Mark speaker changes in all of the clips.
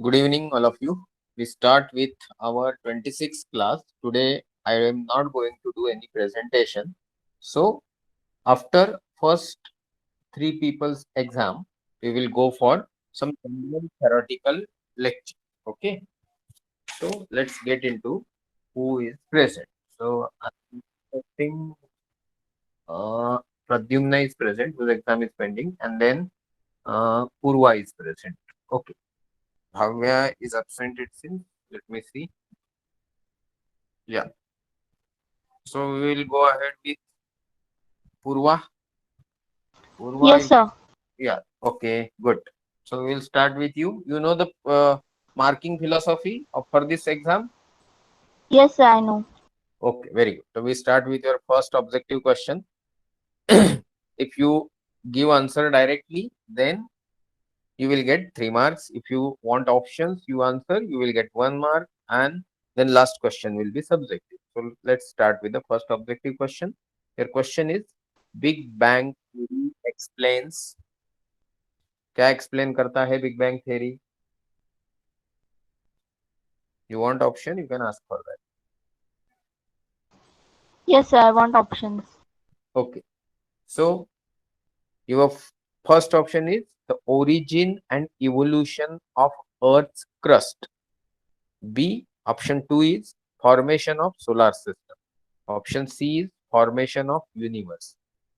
Speaker 1: Good evening, all of you. We start with our 26th class. Today, I am not going to do any presentation. So, after first three people's exam, we will go for some general theoretical lecture. Okay. So, let's get into who is present. So, I'm expecting Pradyumna is present, whose exam is pending, and then Purva is present. Okay. Bhavya is absent, it seems. Let me see. Yeah. So we will go ahead with Purva. Purva,
Speaker 2: Yes, sir.
Speaker 1: yeah. Okay, good. So we'll start with you. You know the marking philosophy for this exam?
Speaker 2: Yes, sir, I know.
Speaker 1: Okay, very good. So we start with your first objective question. If you give answer directly, then you will get 3 marks. If you want options, you answer, you will get 1 mark. And then last question will be subjective. So let's start with the first objective question. Your question is Big Bang Theory explains. क्या explain करता है Big Bang Theory? You want option? You can ask for that.
Speaker 2: Yes, sir, I want options.
Speaker 1: Okay. So your first option is the origin and evolution of Earth's crust. B. Option 2 is formation of solar system. Option C is formation of universe.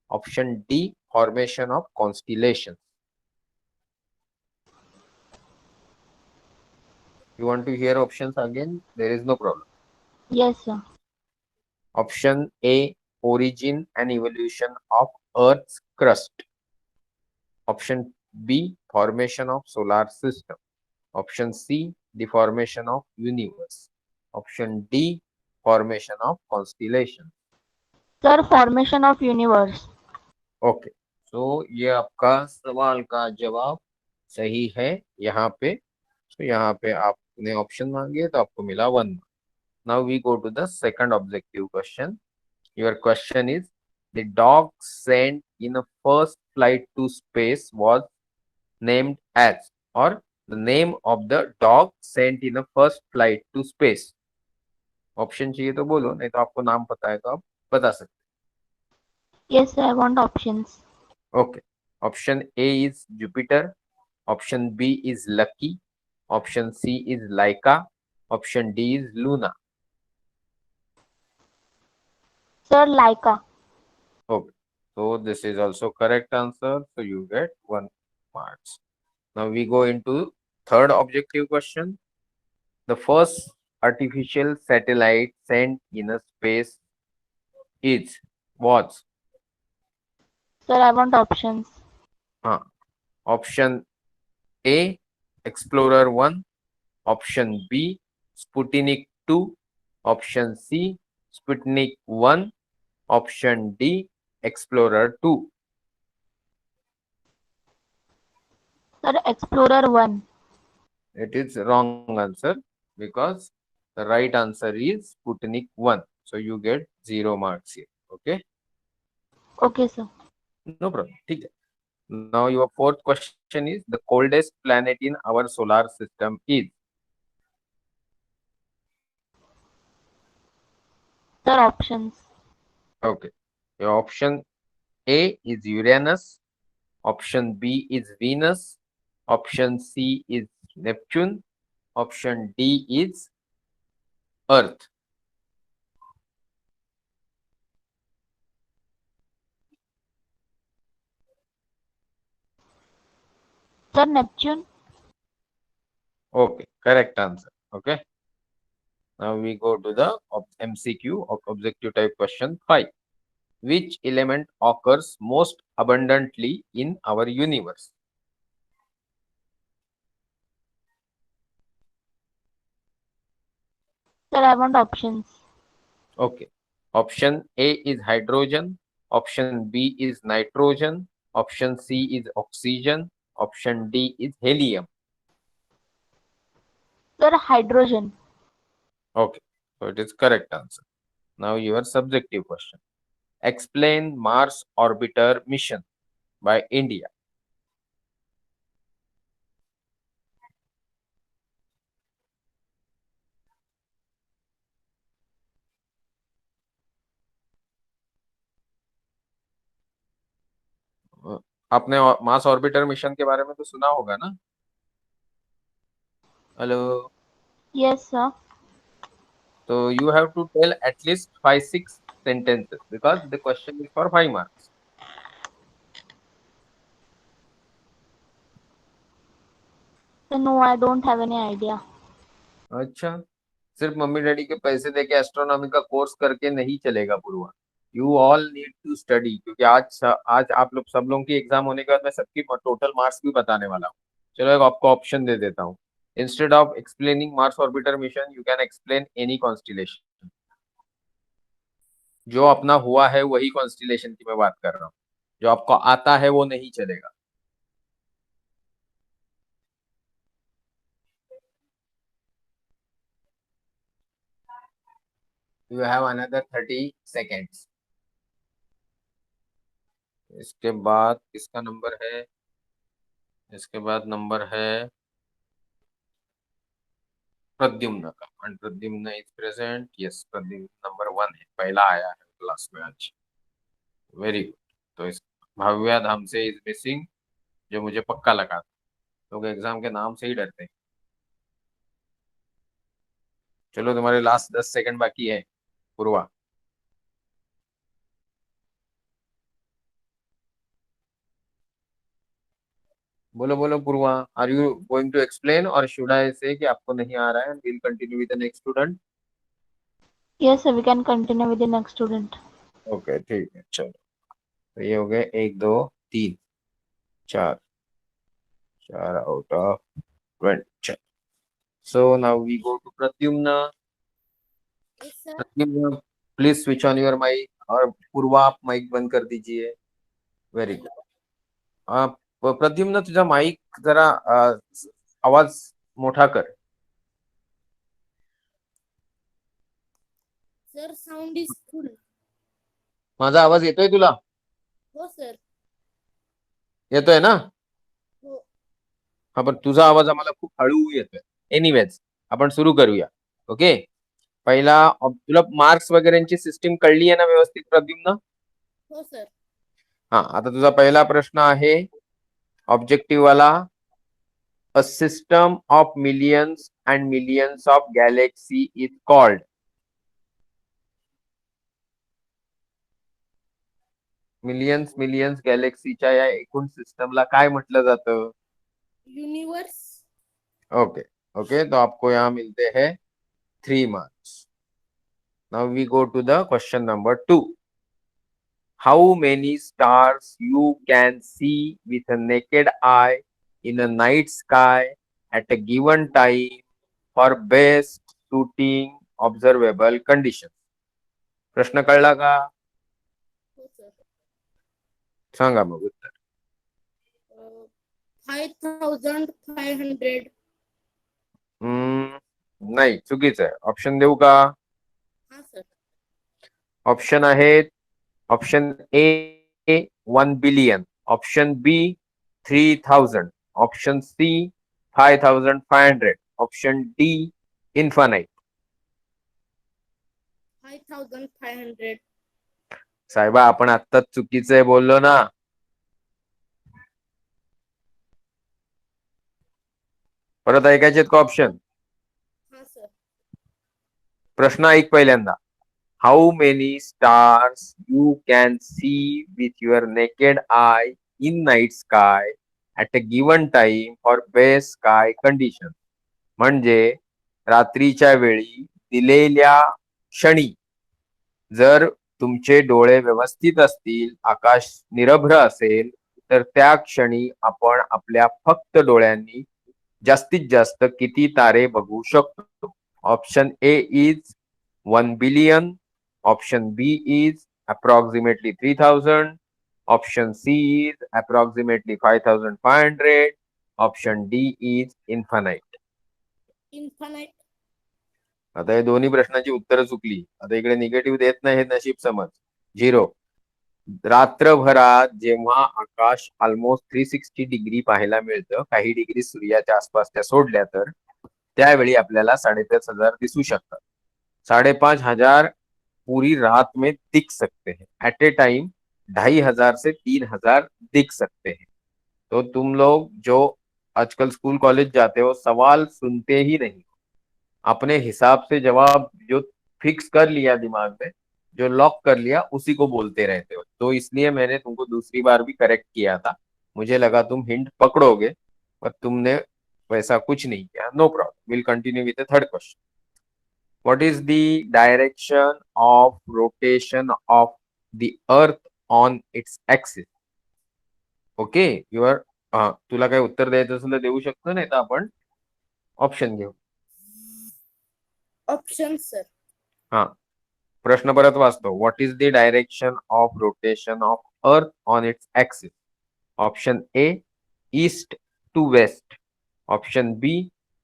Speaker 1: Option D, formation of constellations. You want to hear options again? There is no problem.
Speaker 2: Yes, sir.
Speaker 1: Option A, origin and evolution of Earth's crust. Option B, formation of solar system. Option C, the formation of universe. Option D, formation of constellation.
Speaker 2: Sir, formation of universe.
Speaker 1: Okay so ये आपका सवाल का जवाब सही है यहाँ पे तो यहाँ पे आपने ऑप्शन मांगे तो आपको मिला 1 now we go to the second objective question your question is the dog sent in a first flight to space was named as और the name of the dog sent in a first flight to space option चाहिए तो बोलो नहीं तो आपको नाम पता है तो आप बता सकते
Speaker 2: Yes, sir, I want options.
Speaker 1: Okay option A is Jupiter Option B is Lucky. Option C is Laika. Option D is Luna.
Speaker 2: Sir, Laika.
Speaker 1: Okay. So this is also correct answer. So you get 1 marks. Now we go into third objective question. The first artificial satellite sent in a space is was
Speaker 2: Sir, I want options.
Speaker 1: option A Explorer 1, option B Sputnik 2, option C Sputnik 1, option D Explorer 2.
Speaker 2: Sir, Explorer 1.
Speaker 1: It is wrong answer because the right answer is Sputnik 1. So you get 0 marks here. Okay,
Speaker 2: Okay, sir.
Speaker 1: no problem. ठीक है. Now your fourth question is the coldest planet in our solar system is
Speaker 2: Sir, options.
Speaker 1: okay. Your option A is Uranus, option B is Venus, option C is Neptune, option D is Earth.
Speaker 2: Sir, Neptune.
Speaker 1: Okay, correct answer. Okay. Now we go to the MCQ of objective type question 5. Which element occurs most abundantly in our universe?
Speaker 2: Sir, I want options.
Speaker 1: Okay. Option A is hydrogen. Option B is nitrogen. Option C is oxygen. Option D is helium.
Speaker 2: Sir, hydrogen.
Speaker 1: Okay. So it is correct answer. Now your subjective question. Explain Mars orbiter mission by India. आपने Mars orbiter mission के बारे में तो सुना होगा ना? Hello.
Speaker 2: Yes, sir.
Speaker 1: So you have to tell at least 5-6 sentences because the question is for 5 marks.
Speaker 2: So no, I don't have any idea.
Speaker 1: अच्छा, सिर्फ मम्मी डैडी के पैसे देके एस्ट्रोनॉमी का कोर्स करके नहीं चलेगा Purva. You all need to study, क्योंकि आज आप लोग सब लोगों की एग्जाम होने के बाद मैं सबकी टोटल मार्क्स भी बताने वाला हूँ। चलो एक आपको ऑप्शन दे देता हूँ। Instead of explaining Mars orbiter mission you can explain any constellation. जो अपना हुआ है वही कॉन्स्टिलेशन की मैं बात कर रहा हूँ, जो आपको आता है वो नहीं चलेगा। You have another 30 seconds. इसके बाद किसका नंबर है? इसके बाद नंबर है प्रद्युम्न का, and Pradyumn is present. Yes, Pradyumn number 1 है, पहला आया है क्लास में आज। Very good. तो इस भव्या धाम से इज मिसिंग, जो मुझे पक्का लगा था। लोग एग्जाम के नाम से ही डरते हैं। चलो तुम्हारे लास्ट 10 सेकंड बाकी है पूर्वा। बोलो बोलो Purva, are you going to explain और शुड आई से कि आपको नहीं आ रहा है, will continue with the next student?
Speaker 2: Yes, sir. We can continue with the next student.
Speaker 1: Okay ठीक है, चलो। तो ये हो गए 1 2 3 4, 4 out of 20। So now we go to Pradyumn.
Speaker 3: Yes, sir.
Speaker 1: Pradyumn please switch on your mic, और पूर्वा आप माइक बंद कर दीजिए। Very good. प्रद्युम्न तुझा माइक जरा आवाज मोठा कर।
Speaker 3: Sir, sound is full.
Speaker 1: माझा आवाज येतोय तुला?
Speaker 3: हो sir.
Speaker 1: येतोय ना?
Speaker 3: हो.
Speaker 1: हा, पण तुझा आवाज आम्हाला खूप हळू येतोय। एनिवेज आपण सुरू करूया। ओके, पहिला तुला मार्क्स वगैरेची सिस्टीम कळली आहे ना व्यवस्थित प्रद्युम्न?
Speaker 3: हो sir.
Speaker 1: हा, आता तुझा पहिला प्रश्न आहे ऑब्जेक्टिव्ह वाला। A system of millions and millions of galaxy is called. Millions गॅलेक्सीच्या या एकूण सिस्टमला काय म्हटलं जातं?
Speaker 3: Universe.
Speaker 1: ओके ओके, तो आपको यहाँ मिलते हैं 3 marks. Now we go to the question number 2. How many stars you can see with a naked eye in a night sky at a given time for best suiting observable conditions? प्रश्न कळला का?
Speaker 3: हो sir.
Speaker 1: सांगा मग उत्तर.
Speaker 3: 5,500.
Speaker 1: नाही, चुकीचं आहे. Option देऊ का?
Speaker 3: हा sir.
Speaker 1: ऑप्शन आहेत, option A 1 billion, option B 3000, option C 5500, option D infinite.
Speaker 3: 5,500.
Speaker 1: साहेबा आपण आत्ताच चुकीचं आहे बोललो ना. परत ऐकायचे का ऑप्शन?
Speaker 3: हा sir.
Speaker 1: प्रश्न ऐक पहिल्यांदा. How many stars you can see with your naked I in night sky at a given time for best sky condition. म्हणजे रात्रीच्या वेळी दिलेल्या क्षणी जर तुमचे डोळे व्यवस्थित असतील, आकाश निरभ्र असेल, तर त्या क्षणी आपण आपल्या फक्त डोळ्यांनी जास्तीत जास्त किती तारे बघू शकतो? Option A is 1 billion, option B is approximately 3000, option C is approximately 5500, option D is infinite.
Speaker 3: Infinite.
Speaker 1: आता हे दोन्ही प्रश्नांची उत्तरं चुकली. आता इकडे निगेटिव्ह देत नाही, हे नशीब समज. 0. रात्रभरात जेव्हा आकाश ऑलमोस्ट 360 डिग्री पाहायला मिळतं, काही डिग्री सूर्याच्या आसपासच्या सोडल्या तर त्यावेळी आपल्याला 5,500 दिसू शकतात. 5,500 पूरी रात में दिख सकते हैं एट ए टाइम 2,500 से 3,000 दिख सकते हैं। तो तुम लोग जो आजकल स्कूल कॉलेज जाते हो सवाल सुनते ही नहीं, अपने हिसाब से जवाब जो फिक्स कर लिया दिमाग में, जो लॉक कर लिया उसी को बोलते रहते हो। तो इसलिए मैंने तुमको दूसरी बार भी करेक्ट किया था, मुझे लगा तुम हिंट पकड़ोगे, पर तुमने वैसा कुछ नहीं किया। No problem, will continue with the third question. What is the direction of rotation of the earth on its axis? Okay your, तुला काही उत्तर द्यायचं असेल तर देऊ शकतो, नाही तर आपण ऑप्शन घेऊ.
Speaker 3: Option, sir.
Speaker 1: हा, प्रश्न परत वाचतो. What is the direction of rotation of earth on its axis? Option A east to west, option B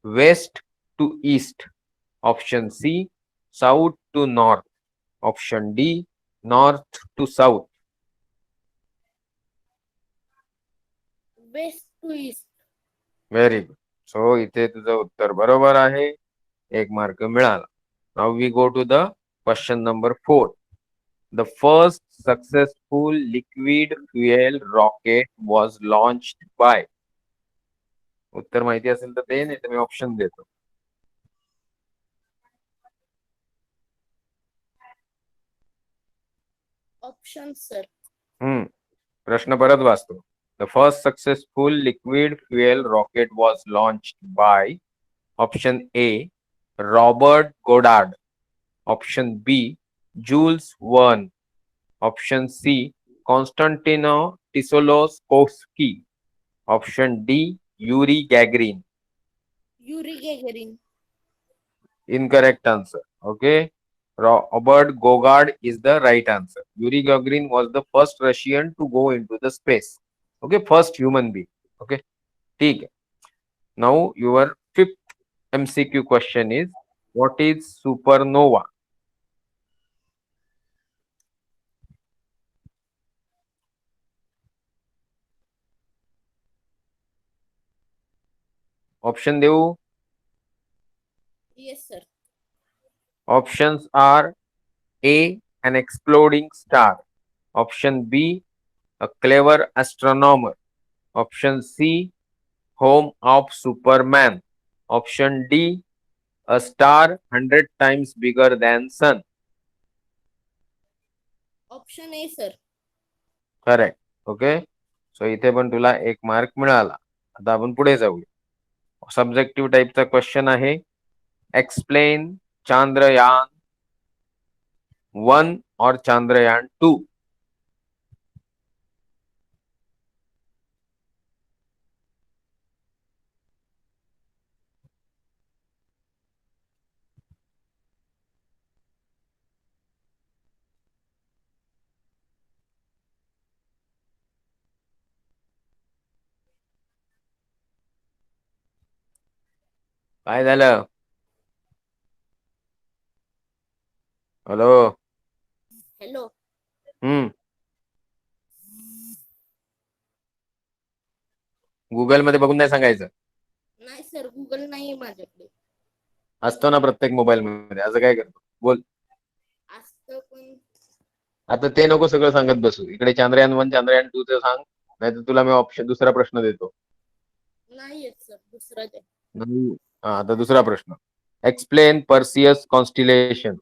Speaker 1: west to east, option C south to north, option D north to south.
Speaker 3: West to east.
Speaker 1: Very good. So इथे तुझं उत्तर बरोबर आहे, एक mark मिळाला. Now we go to the question number 4. The first successful liquid fuel rocket was launched by. उत्तर माहिती असेल तर ते, नाही तर मी ऑप्शन देतो.
Speaker 3: Option, sir.
Speaker 1: प्रश्न परत वाचतो. The first successful liquid fuel rocket was launched by option A Robert Goddard, option B Jules Verne, option C Konstantino Tsiolkovsky, option D Yuri Gagarin.
Speaker 3: Yuri Gagarin.
Speaker 1: Incorrect answer. Okay. Robert Gogard is the right answer. Yuri Gagarin was the first Russian to go into the space. Okay, first human being. Okay, ठीक है. Now your fifth MCQ question is, what is supernova? Option देऊ?
Speaker 3: Yes, sir.
Speaker 1: Options are A an exploding star, option B a clever astronomer, option C home of Superman, option D a star 100 times bigger than sun.
Speaker 3: Option A, sir.
Speaker 1: Correct. Okay, so इथे पण तुला एक mark मिळाला. आता आपण पुढे जाऊया. Subjective टाईपचा question आहे. एक्सप्लेन चांद्रयान 1 और चांद्रयान 2. काय झालं? हॅलो.
Speaker 3: Hello.
Speaker 1: गुगल मध्ये बघून नाही सांगायचं.
Speaker 3: नाही सर, गुगल नाही माझ्याकडे.
Speaker 1: असतो ना प्रत्येक मोबाईल मध्ये, असं काय करतो? बोल.
Speaker 3: असतं पण
Speaker 1: आता ते नको सगळं सांगत बसू. इकडे चांद्रयान 1 चांद्रयान 2 चं सांग, नाही तर तुला मी ऑप्शन दुसरा प्रश्न देतो.
Speaker 3: नाही येत सर, दुसरा द्या.
Speaker 1: हा, आता दुसरा प्रश्न. Explain Perseus constellation.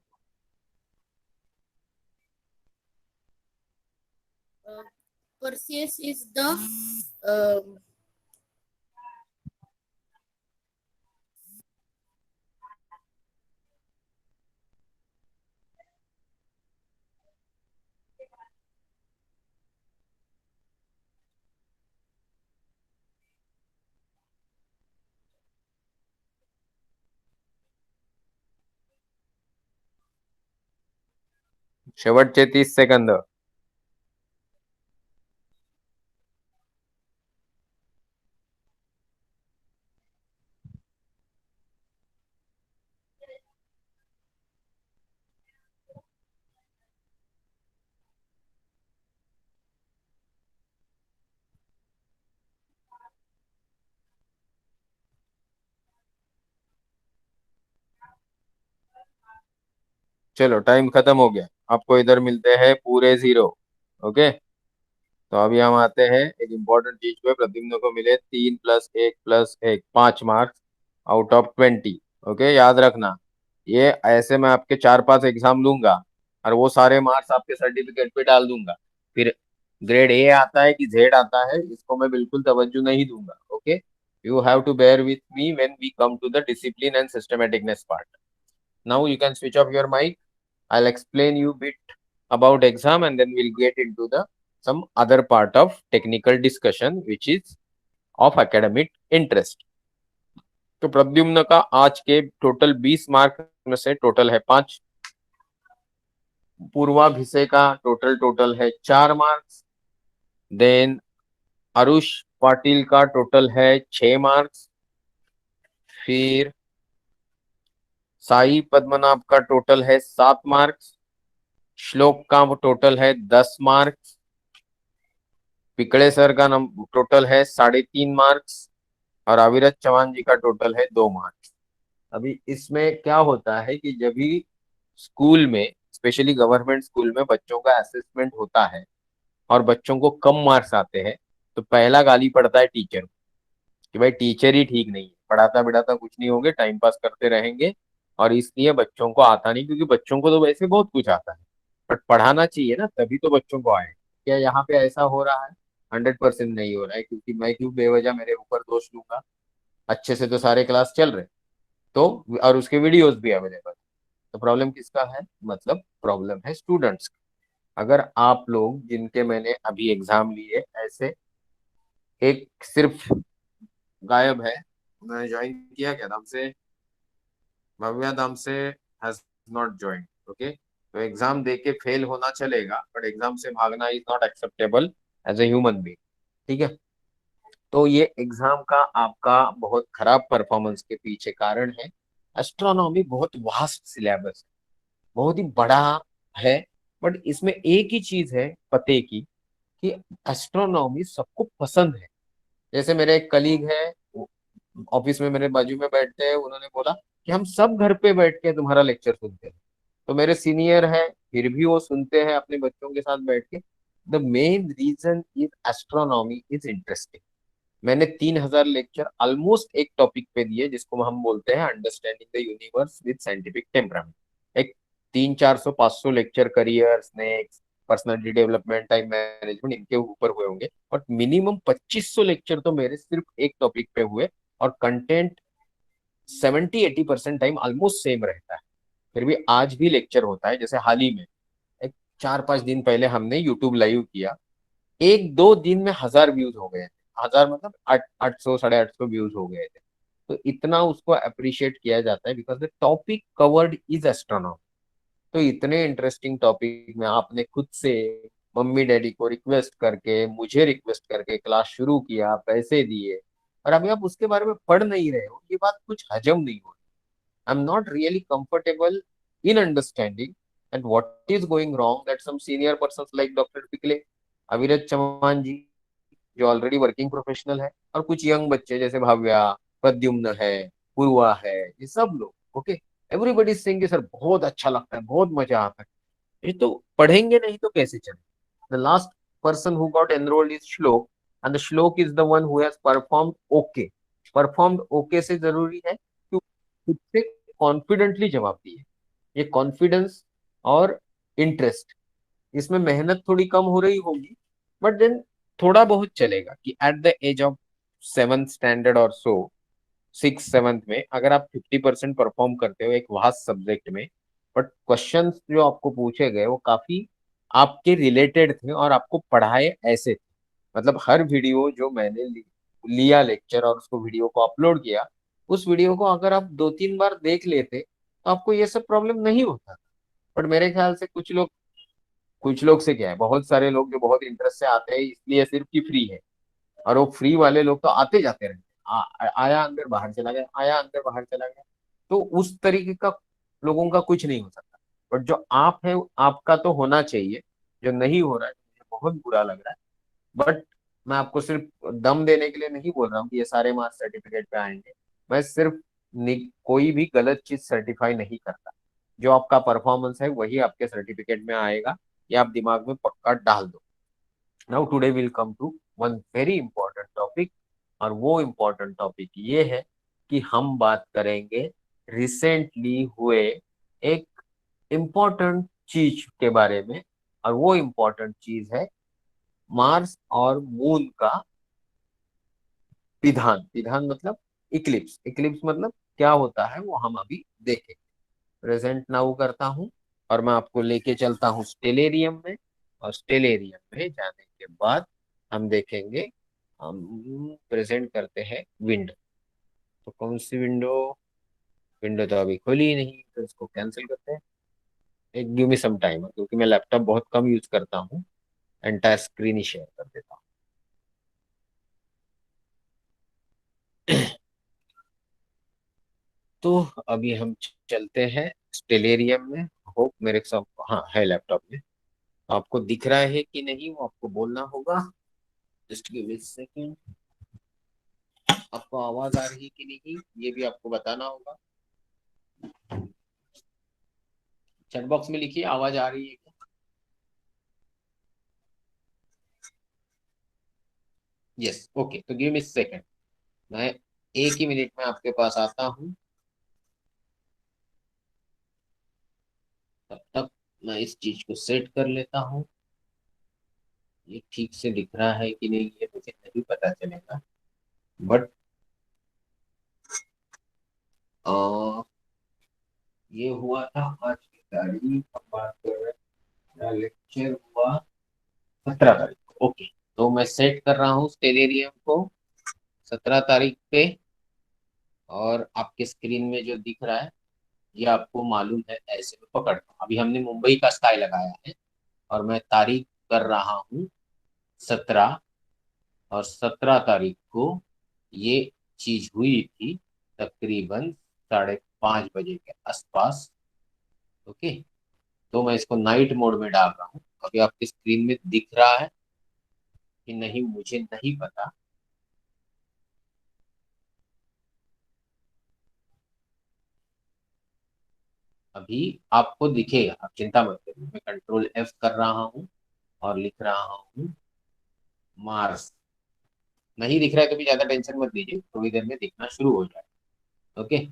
Speaker 3: Perseus is the
Speaker 1: शेवटचे 30 सेकंद. चलो टाइम खत्म हो गया. आपको इधर मिलते हैं पूरे 0. ओके. तो अभी हम आते हैं एक इम्पोर्टेंट चीज पे। प्रद्युम्न को मिले 3 + 1 + 1 5 मार्क्स आउट ऑफ 20। ओके, याद रखना, ये ऐसे मैं आपके 4-5 एग्जाम लूंगा और वो सारे मार्क्स आपके सर्टिफिकेट पे डाल दूंगा। फिर ग्रेड ए आता है कि जेड आता है, इसको मैं बिल्कुल तवज्जो नहीं दूंगा। Okay, you have to bear with me when we come to the discipline and systematicness part. Now you can switch off your mic. I'll explain you bit about exam and then we'll get into the some other part of technical discussion which is of academic interest. तो प्रद्युम्न का आज के total 20 mark में से total है 5। पूर्वाभिषेक का total है 4 marks. Then Aarush Patil का टोटल है 6 मार्क्स। फिर साई पद्मनाभ का टोटल है 7 मार्क्स। श्लोक का टोटल है 10 मार्क्स। पिकड़े सर का टोटल है 3.5 मार्क्स और अविरत चौहान जी का टोटल है 2 मार्क्स। अभी इसमें क्या होता है कि जब भी स्कूल में, स्पेशली गवर्नमेंट स्कूल में बच्चों का असेसमेंट होता है और बच्चों को कम मार्क्स आते हैं, तो पहला गाली पड़ता है टीचर को कि भाई टीचर ही ठीक नहीं है, पढ़ाता बिढ़ाता कुछ नहीं होंगे, टाइम पास करते रहेंगे और इसलिए बच्चों को आता नहीं। क्योंकि बच्चों को तो वैसे बहुत कुछ आता है, बट पढ़ाना चाहिए ना, तभी तो बच्चों को आए। क्या यहाँ पे ऐसा हो रहा है? 100% नहीं हो रहा है। क्योंकि मैं क्यों बेवजह मेरे ऊपर दोष लूंगा? अच्छे से तो सारे क्लास चल रहे, तो और उसके वीडियोस भी अवेलेबल। तो प्रॉब्लम किसका है? मतलब प्रॉब्लम है स्टूडेंट्स का। अगर आप लोग जिनके मैंने अभी एग्जाम लिए, ऐसे एक सिर्फ गायब है, उन्होंने ज्वाइन किया, क्या नाम से, भव्या नाम से, हैज नॉट ज्वाइन। ओके, तो एग्जाम दे के फेल होना चलेगा, बट एग्जाम से भागना is not acceptable as a human being. ठीक है, तो ये एग्जाम का आपका बहुत खराब परफॉर्मेंस के पीछे कारण है एस्ट्रोनॉमी। बहुत वास्ट सिलेबस, बहुत ही बड़ा है, बट इसमें एक ही चीज है पते की कि एस्ट्रोनॉमी सबको पसंद है। जैसे मेरे एक कलीग है, ऑफिस में मेरे बाजू में बैठते हैं, उन्होंने बोला कि हम सब घर पे बैठ के तुम्हारा लेक्चर सुनते हैं। तो मेरे सीनियर है, फिर भी वो सुनते हैं अपने बच्चों के साथ बैठ के। The main reason is astronomy is interesting. मैंने 3,000 लेक्चर ऑलमोस्ट एक टॉपिक पे दिए, जिसको हम बोलते हैं understanding the universe with scientific temperament. एक 300-400-500 lecture career, snacks, personality development, time management, इनके ऊपर हुए होंगे। और मिनिमम 2500 लेक्चर तो मेरे सिर्फ एक टॉपिक पे हुए। और कंटेंट 70-80% टाइम ऑलमोस्ट सेम रहता है। फिर भी आज भी लेक्चर होता है। जैसे हाल ही में एक 4-5 दिन पहले हमने यूट्यूब लाइव किया, 1-2 दिन में 1000 व्यूज हो गए थे। 1000 मतलब 800-850 व्यूज हो गए थे। तो इतना उसको अप्रिशिएट किया जाता है because the topic covered is astronomy. तो इतने इंटरेस्टिंग टॉपिक में आपने खुद से मम्मी डैडी को रिक्वेस्ट करके, मुझे रिक्वेस्ट करके क्लास शुरू किया, पैसे दिए, और अभी आप उसके बारे में पढ़ नहीं रहे हो, ये बात कुछ हजम नहीं हो रही। I am not really comfortable in understanding and what is going wrong that some senior persons like doctor Pikle, Avirat Chauhan जी, जो ऑलरेडी वर्किंग प्रोफेशनल है, और कुछ यंग बच्चे जैसे भाव्या, प्रद्युम्न है, पूर्वा है, ये सब लोग। ओके, एवरीबडी सिंग सर बहुत अच्छा लगता है, बहुत मजा आता है। ये तो पढ़ेंगे नहीं तो कैसे चले? The last person who got enrolled is श्लोक, एंड द श्लोक is the one who has performed okay. Performed okay से जरूरी है कि खुद से कॉन्फिडेंटली जवाब दिए। ये कॉन्फिडेंस और इंटरेस्ट, इसमें मेहनत थोड़ी कम हो रही होगी, बट देन थोड़ा बहुत चलेगा कि at the age of 7th standard और सो, 6th-7th में अगर आप 50% परफॉर्म करते हो एक वास्ट सब्जेक्ट में, बट क्वेश्चंस जो आपको पूछे गए वो काफी आपके रिलेटेड थे और आपको पढ़ाए ऐसे थे। मतलब हर वीडियो जो मैंने लिया लेक्चर और उसको वीडियो को अपलोड किया, उस वीडियो को अगर आप 2-3 बार देख लेते तो आपको ये सब प्रॉब्लम नहीं होता। बट मेरे ख्याल से कुछ लोग से क्या है, बहुत सारे लोग जो बहुत इंटरेस्ट से आते हैं इसलिए सिर्फ कि फ्री है, और वो फ्री वाले लोग तो आते जाते रहते हैं। आया अंदर बाहर चला गया, आया अंदर बाहर चला गया। तो उस तरीके का लोगों का कुछ नहीं हो सकता। बट जो आप है, आपका तो होना चाहिए। जो नहीं हो रहा है, मुझे बहुत बुरा लग रहा है। बट मैं आपको सिर्फ दम देने के लिए नहीं बोल रहा हूँ कि ये सारे मार्क्स सर्टिफिकेट पे आएंगे। मैं सिर्फ कोई भी गलत चीज सर्टिफाई नहीं करता। जो आपका परफॉर्मेंस है वही आपके सर्टिफिकेट में आएगा, ये आप दिमाग में पक्का डाल दो। Now today will come to one very important topic, और वो इम्पोर्टेंट टॉपिक ये है कि हम बात करेंगे रिसेंटली हुए एक इम्पोर्टेंट चीज के बारे में, और वो इम्पोर्टेंट चीज है मार्स और मून का विधान। विधान मतलब इक्लिप्स। इक्लिप्स मतलब क्या होता है वो हम अभी देखेंगे। प्रेजेंट नाउ करता हूँ और मैं आपको लेके चलता हूँ स्टेलेरियम में, और स्टेलेरियम में जाने के बाद हम देखेंगे, हम प्रेजेंट करते हैं विंडो। तो कौन सी विंडो? विंडो तो अभी खुली ही नहीं, तो इसको कैंसिल करते हैं। एक गिव मी सम टाइम, क्योंकि मैं लैपटॉप बहुत कम यूज करता हूँ, एंटायर स्क्रीन ही शेयर कर देता हूँ। तो अभी हम चलते हैं स्टेलेरियम में। होप मेरे सब, हाँ, है लैपटॉप में। आपको दिख रहा है कि नहीं वो आपको बोलना होगा। Just give me second. आपको आवाज आ रही है कि नहीं ये भी आपको बताना होगा। चैट बॉक्स में लिखिए आवाज आ रही है क्या। यस, ओके, तो गिव मी सेकंड। मैं एक ही मिनट में आपके पास आता हूँ। तब तक मैं इस चीज को सेट कर लेता हूँ। ये ठीक से दिख रहा है कि नहीं ये मुझे नहीं पता चलेगा, बट ये हुआ था आज की तारीख, हम बात कर रहे हैं, मेरा लेक्चर हुआ 17 तारीख को। ओके, तो मैं सेट कर रहा हूँ स्टेलेरियम को 17 तारीख पे। और आपके स्क्रीन में जो दिख रहा है ये आपको मालूम है, ऐसे में पकड़ लो। अभी हमने मुंबई का स्काई लगाया है और मैं तारीख कर रहा हूँ 17, और 17 तारीख को ये चीज हुई थी तकरीबन 5:30 बजे के आसपास। ओके, तो मैं इसको नाइट मोड में डाल रहा हूँ। अभी आपकी स्क्रीन में दिख रहा है कि नहीं मुझे नहीं पता। अभी आपको दिखेगा, आप चिंता मत करिए। मैं कंट्रोल F कर रहा हूँ और लिख रहा हूँ मार्स। नहीं दिख रहा है तो भी ज्यादा टेंशन मत लीजिए, थोड़ी देर में दिखना शुरू हो जाए। ओके,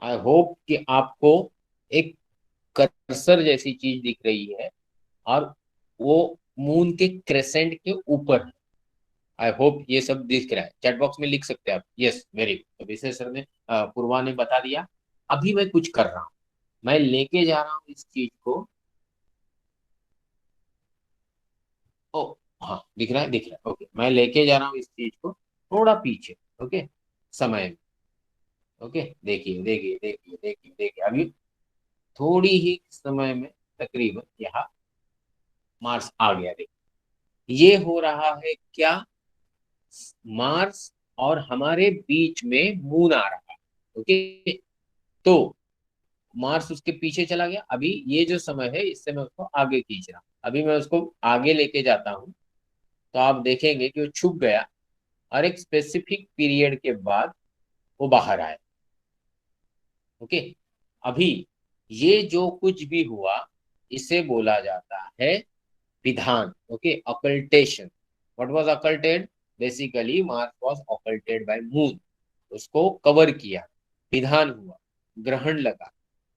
Speaker 1: आई होप कि आपको एक कर्सर जैसी चीज दिख रही है, और वो मून के क्रेसेंट के ऊपर है। आई होप ये सब दिख रहा है। चैट बॉक्स में लिख सकते हैं आप यस, वेरी गुड। तो विशेष सर ने, पूर्वा ने बता दिया। अभी मैं कुछ कर रहा हूँ, मैं लेके जा रहा हूँ इस चीज को। ओ, हाँ, दिख रहा है, दिख रहा है। ओके, मैं लेके जा रहा हूँ इस चीज को थोड़ा पीछे। ओके, समय में। ओके, देखिए देखिए देखिए देखिए देखिए, अभी थोड़ी ही समय में तकरीबन यहाँ मार्स आ गया। देखिए ये हो रहा है क्या, मार्स और हमारे बीच में मून आ रहा है। ओके, तो मार्स उसके पीछे चला गया। अभी ये जो समय है इससे मैं उसको आगे खींच रहा हूँ। अभी मैं उसको आगे लेके जाता हूँ तो आप देखेंगे कि वो छुप गया, और एक स्पेसिफिक पीरियड के बाद वो बाहर आया। ओके, अभी ये जो कुछ भी हुआ इसे बोला जाता है विधान। Okay, occultation. What was occulted? Basically Mars was occulted by moon, उसको कवर किया, विधान हुआ, ग्रहण लगा।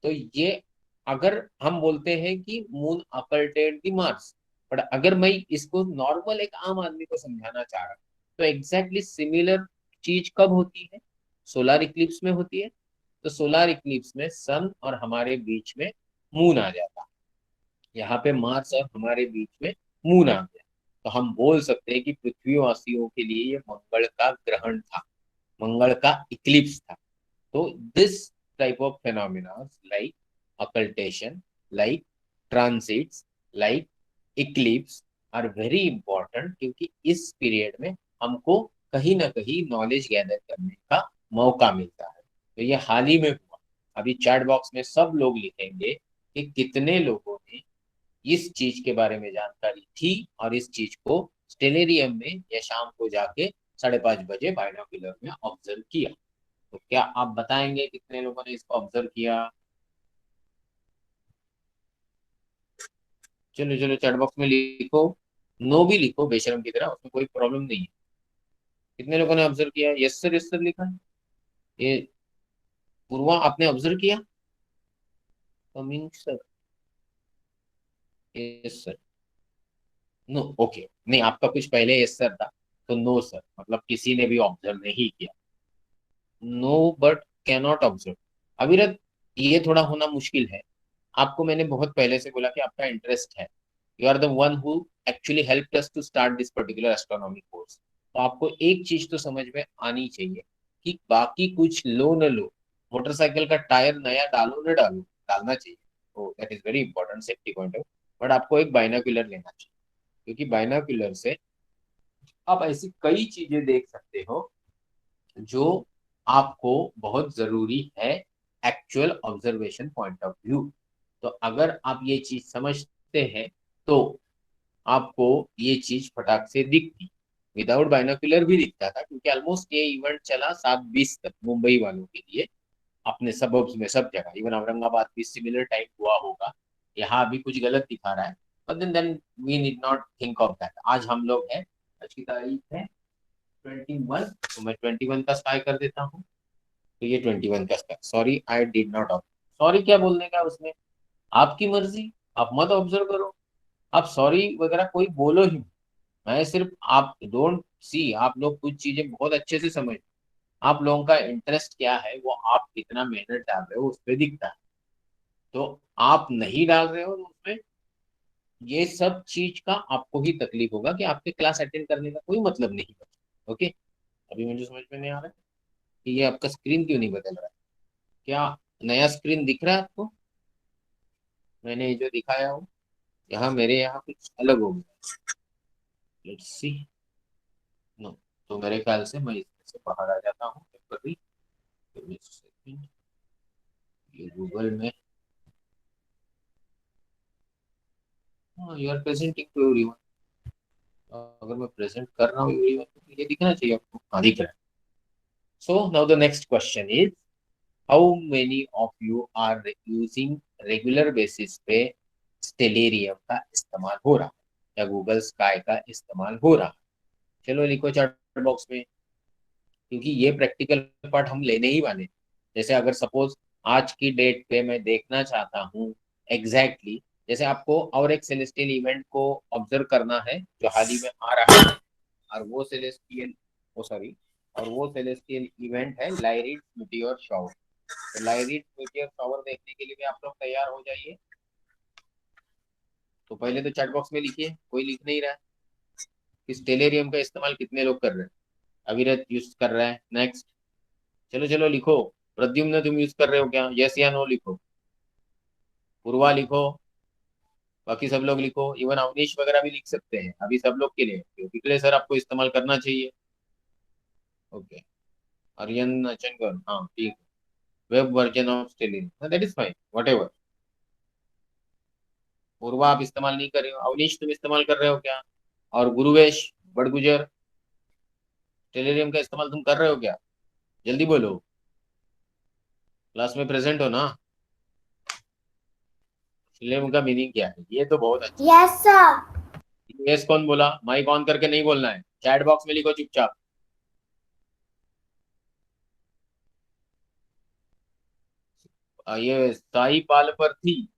Speaker 1: तो ये, अगर हम बोलते हैं कि मून अकल्टेड द मार्स, बट अगर मैं इसको नॉर्मल एक आम आदमी को समझाना चाह रहा हूं, तो एग्जैक्टली सिमिलर चीज कब होती है? सोलर इक्लिप्स में होती है। तो सोलर इक्लिप्स में सन और हमारे बीच में मून आ जाता है। यहाँ पे मार्स और हमारे बीच में मून आ गया। तो हम बोल सकते हैं कि पृथ्वीवासियों के लिए ये मंगल का ग्रहण था, मंगल का इक्लिप्स था। तो this type of phenomena like occultation, like transits, like eclipse are very important, क्योंकि इस पीरियड में हमको कहीं ना कहीं नॉलेज गैदर करने का मौका मिलता है। तो ये हाल ही में हुआ। अभी चैट बॉक्स में सब लोग लिखेंगे कि कितने लोगों ने इस चीज के बारे में जानकारी थी और इस चीज को स्टेलेरियम में या शाम को जाके 5:30 बजे बायनोकुलर में ऑब्जर्व किया। तो क्या आप बताएंगे कितने लोगों ने इसको ऑब्जर्व किया? चलो चलो चैट बॉक्स में लिखो, नो भी लिखो बेशरम की तरह, उसमें कोई प्रॉब्लम नहीं है। कितने लोगों ने ऑब्जर्व किया? यस सर लिखा है। ये पूर्वा आपने ऑब्जर्व किया? Coming sir, yes sir, no, okay, नहीं आपका कुछ पहले यस सर था, तो नो सर, मतलब किसी ने भी ऑब्जर्व नहीं किया। नो बट कैनॉट ऑब्जर्व, अविरत, ये थोड़ा होना मुश्किल है। आपको मैंने बहुत पहले से बोला कि आपका इंटरेस्ट है, you are the one who actually help us to start this particular astronomy course. तो आपको एक चीज तो समझ में आनी चाहिए कि बाकी कुछ लो न लो, मोटरसाइकिल का टायर नया डालो न डालो, डालना चाहिए, तो that is very important safety point of. But आपको एक बाइनोक्यूलर लेना चाहिए, क्योंकि बाइनोक्यूलर से आप ऐसी कई चीजें देख सकते हो जो आपको बहुत जरूरी है actual observation point of view. तो अगर आप ये चीज समझते हैं तो आपको ये चीज फटाक से दिखती, विदाउट बाइनोक्यूलर भी दिखता था, क्योंकि ऑलमोस्ट ये इवेंट चला 7:20 तक मुंबई वालों के लिए, अपने सबब्स में सब जगह, इवन औरंगाबाद भी सिमिलर टाइप हुआ होगा। यहाँ अभी कुछ गलत दिखा रहा है, but then we need not think of that. आज हम लोग है, आज की तारीख है 21, तो मैं 21 का स्काई कर देता हूँ। तो ये 21 का sky, sorry I did not observe, sorry क्या बोलने का उसमें, आपकी मर्जी, आप मत ऑब्जर्व करो, आप सॉरी वगैरह कोई बोलो ही मत। मैं सिर्फ, आप डोंट सी, आप लोग कुछ चीजें बहुत अच्छे से समझ, आप लोगों का इंटरेस्ट क्या है, वो आप कितना मेहनत डाल रहे हो उस पर दिखता है। तो आप नहीं डाल रहे हो तो उसमें ये सब चीज का आपको ही तकलीफ होगा कि आपके क्लास अटेंड करने का कोई मतलब नहीं बचा। ओके, अभी मुझे समझ में नहीं आ रहा है कि ये आपका स्क्रीन क्यों नहीं बदल रहा है। क्या नया स्क्रीन दिख रहा है आपको? मैंने जो दिखाया हो यहाँ, मेरे यहाँ कुछ अलग हो गया, लेट्स सी। नो, तो मेरे ख्याल से मैं इसमें से बाहर आ जाता हूँ टेम्पररी। ये गूगल में, हाँ, you are presenting to everyone, अगर मैं प्रेजेंट कर रहा हूँ एवरीवन तो ये दिखना चाहिए आपको, हाँ दिख रहा है। So now the next question is, how many of you are using regular basis पे स्टेलेरियम का इस्तेमाल हो रहा है, या गूगल स्काई का इस्तेमाल हो रहा है? चलो लिखो चैट बॉक्स में, क्योंकि ये प्रैक्टिकल पार्ट हम लेने ही वाले हैं। जैसे अगर सपोज आज की डेट पे मैं देखना चाहता हूँ एग्जैक्टली exactly, जैसे आपको और एक सेलेस्टियल इवेंट को ऑब्जर्व करना है जो हाल ही में आ रहा है, और वो सेलेस्टियल, ओ सॉरी, और वो सेलेस्टियल इवेंट है लाइरिड मीटियोर शावर। तो लाइरिड मीटियोर शावर देखने के लिए भी आप लोग तैयार हो जाइए। तो पहले तो चैट बॉक्स में लिखिए, कोई लिख नहीं रहा है, कि स्टेलेरियम का इस्तेमाल कितने लोग कर रहे हैं? अविरत यूज कर रहा है, नेक्स्ट, चलो चलो लिखो। प्रद्युम्न तुम यूज कर रहे हो क्या? यस या नो लिखो। पूर्वा लिखो, बाकी सब लोग लिखो, इवन अवनीश वगैरह भी लिख सकते हैं, अभी सब लोग के लिए, क्योंकि के लिए सर आपको इस्तेमाल करना चाहिए। ओके, आर्यन अचनकर, हाँ ठीक है, web version of Stalin, that is fine, whatever. Purva आप इस्तेमाल नहीं कर रहे हो, अवनीश तुम इस्तेमाल कर रहे हो क्या? और गुरुवेश बड़गुजर, टेलेरियम का इस्तेमाल तुम कर रहे हो क्या? जल्दी बोलो, क्लास में प्रेजेंट हो ना? टेलेरियम का मीनिंग क्या है, ये तो बहुत अच्छा।
Speaker 3: Yes sir.
Speaker 1: यस कौन बोला? माइक ऑन करके नहीं बोलना है, चैट बॉक्स में लिखो चुपचाप। ये साई पाल पर थी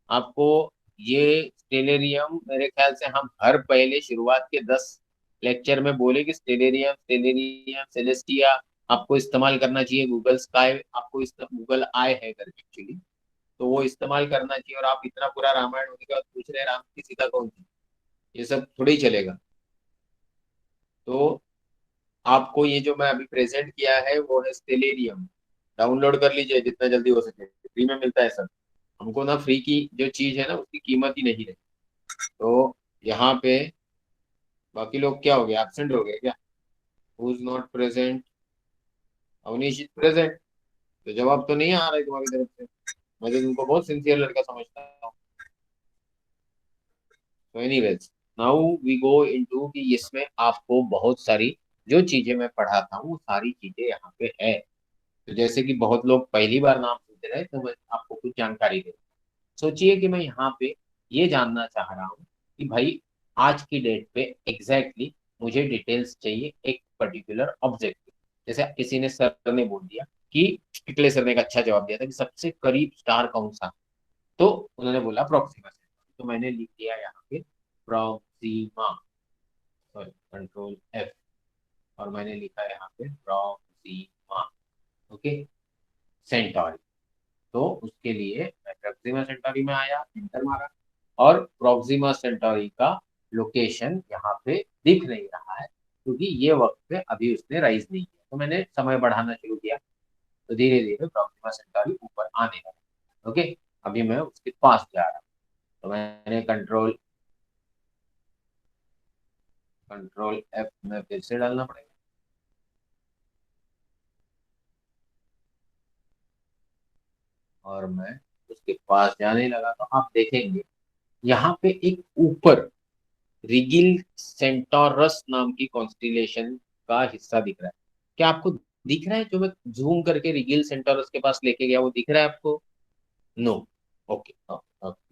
Speaker 1: आपको, ये स्टेलेरियम मेरे ख्याल से हम हर पहले शुरुआत के 10 लेक्चर में बोले कि स्टेलेरियम स्टेलेरियम सेलेस्टिया आपको इस्तेमाल करना चाहिए, गूगल स्काई आपको गूगल आई है करके एक्चुअली, तो वो इस्तेमाल करना चाहिए। और आप इतना पूरा रामायण होने के बाद पूछ रहे हैं राम की सीता कौन थी, ये सब थोड़ी चलेगा। तो आपको ये जो मैं अभी प्रेजेंट किया है वो है स्टेलेरियम, डाउनलोड कर लीजिए जितना जल्दी हो सके, फ्री में मिलता है सब। हमको ना फ्री की जो चीज है ना उसकी कीमत ही नहीं है। तो यहाँ पे बाकी लोग क्या हो गए, एब्सेंट हो गए क्या? Who is not present? Avnish is present, तो जवाब तो नहीं आ रहा है तुम्हारी तरफ से, मैं तो तुमको बहुत सिंसियर लड़का समझता हूँ। तो anyways, now we go into कि इसमें आपको बहुत सारी जो चीजें मैं पढ़ाता हूँ वो सारी चीजें यहाँ पे है। तो जैसे कि बहुत लोग पहली बार नाम सुन रहे हैं, तो मैं आपको कुछ जानकारी दे, सोचिए कि मैं यहाँ पे ये जानना चाह रहा हूँ कि भाई आज की डेट पे एग्जैक्टली मुझे डिटेल्स चाहिए एक पर्टिकुलर ऑब्जेक्ट की। जैसे किसी ने, सर ने बोल दिया कि, पिछले सर ने एक अच्छा जवाब दिया था कि सबसे करीब स्टार कौन सा, तो उन्होंने बोला प्रॉक्सिमा सेंटारी, तो मैंने लिख दिया यहाँ पे प्रॉक्सिमा, सॉरी कंट्रोल एफ, और मैंने लिखा यहाँ पे प्रॉक्सिमा, ओके सेंटारी। तो उसके लिए मैं प्रॉक्सिमा सेंटारी में आया, इंटर मारा, और प्रॉक्सिमा सेंटारी का लोकेशन यहाँ पे दिख नहीं रहा है क्योंकि ये वक्त पे अभी उसने राइज नहीं किया, तो मैंने समय बढ़ाना शुरू किया, तो धीरे धीरे प्रॉक्सिमा सेंटारी ऊपर आने लगा। ओके, अभी मैं उसके पास जा रहा हूँ, तो मैंने कंट्रोल एफ में फिर से डालना पड़ेगा, और मैं उसके पास जाने लगा, तो आप देखेंगे यहाँ पे एक ऊपर रिगिल सेंटोरस नाम की कॉन्स्टिलेशन का हिस्सा दिख रहा है। क्या आपको दिख रहा है? जो मैं जूम करके रिगिल सेंटोरस के पास लेके गया, वो दिख रहा है आपको? नो, ओके,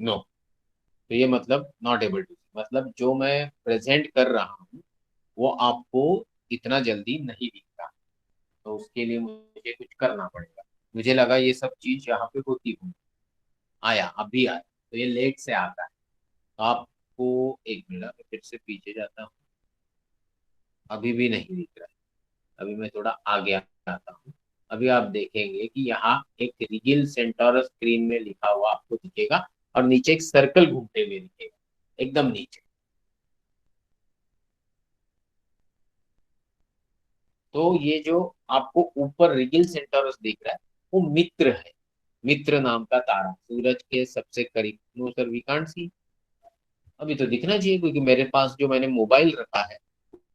Speaker 1: नो, तो ये मतलब नॉट एबल टू, मतलब जो मैं प्रेजेंट कर रहा हूँ वो आपको इतना जल्दी नहीं दिखता, तो उसके लिए मुझे कुछ करना पड़ेगा। मुझे लगा ये सब चीज यहाँ पे होती होगी, आया, अभी आया, तो ये लेट से आता है। तो आपको एक मिनट, मैं फिर से पीछे जाता हूँ, अभी भी नहीं दिख रहा है, अभी मैं थोड़ा आगे आता हूँ। अभी आप देखेंगे कि यहाँ एक रिगिल सेंटोरस स्क्रीन में लिखा हुआ आपको दिखेगा, और नीचे एक सर्कल घूमते हुए दिखेगा एकदम नीचे। तो ये जो आपको ऊपर रिगिल सेंटोरस दिख रहा है, वो मित्र है, मित्र नाम का तारा, सूरज के सबसे करीब। No sir, we can't see, अभी तो दिखना चाहिए क्योंकि मेरे पास जो मैंने मोबाइल रखा है,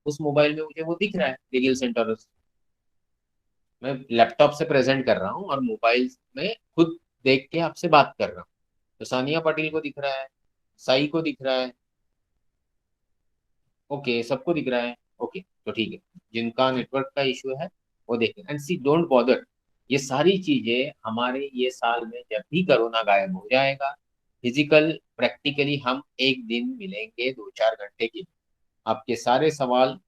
Speaker 1: उस मोबाइल में मुझे वो दिख रहा है रिगिल सेंटोरस। मैं लैपटॉप से प्रेजेंट कर रहा हूँ और मोबाइल में खुद देख के आपसे बात कर रहा हूँ। तो सानिया पाटिल को दिख रहा है, साई को दिख रहा है, ओके सबको दिख रहा है, ओके, तो ठीक है। जिनका नेटवर्क का इश्यू है वो देखें, एंड सी डोंट बॉदर। ये सारी चीजें हमारे ये साल में जब भी कोरोना गायब हो जाएगा, फिजिकल प्रैक्टिकली हम एक दिन मिलेंगे 2-4 घंटे के लिए। आपके सारे सवाल,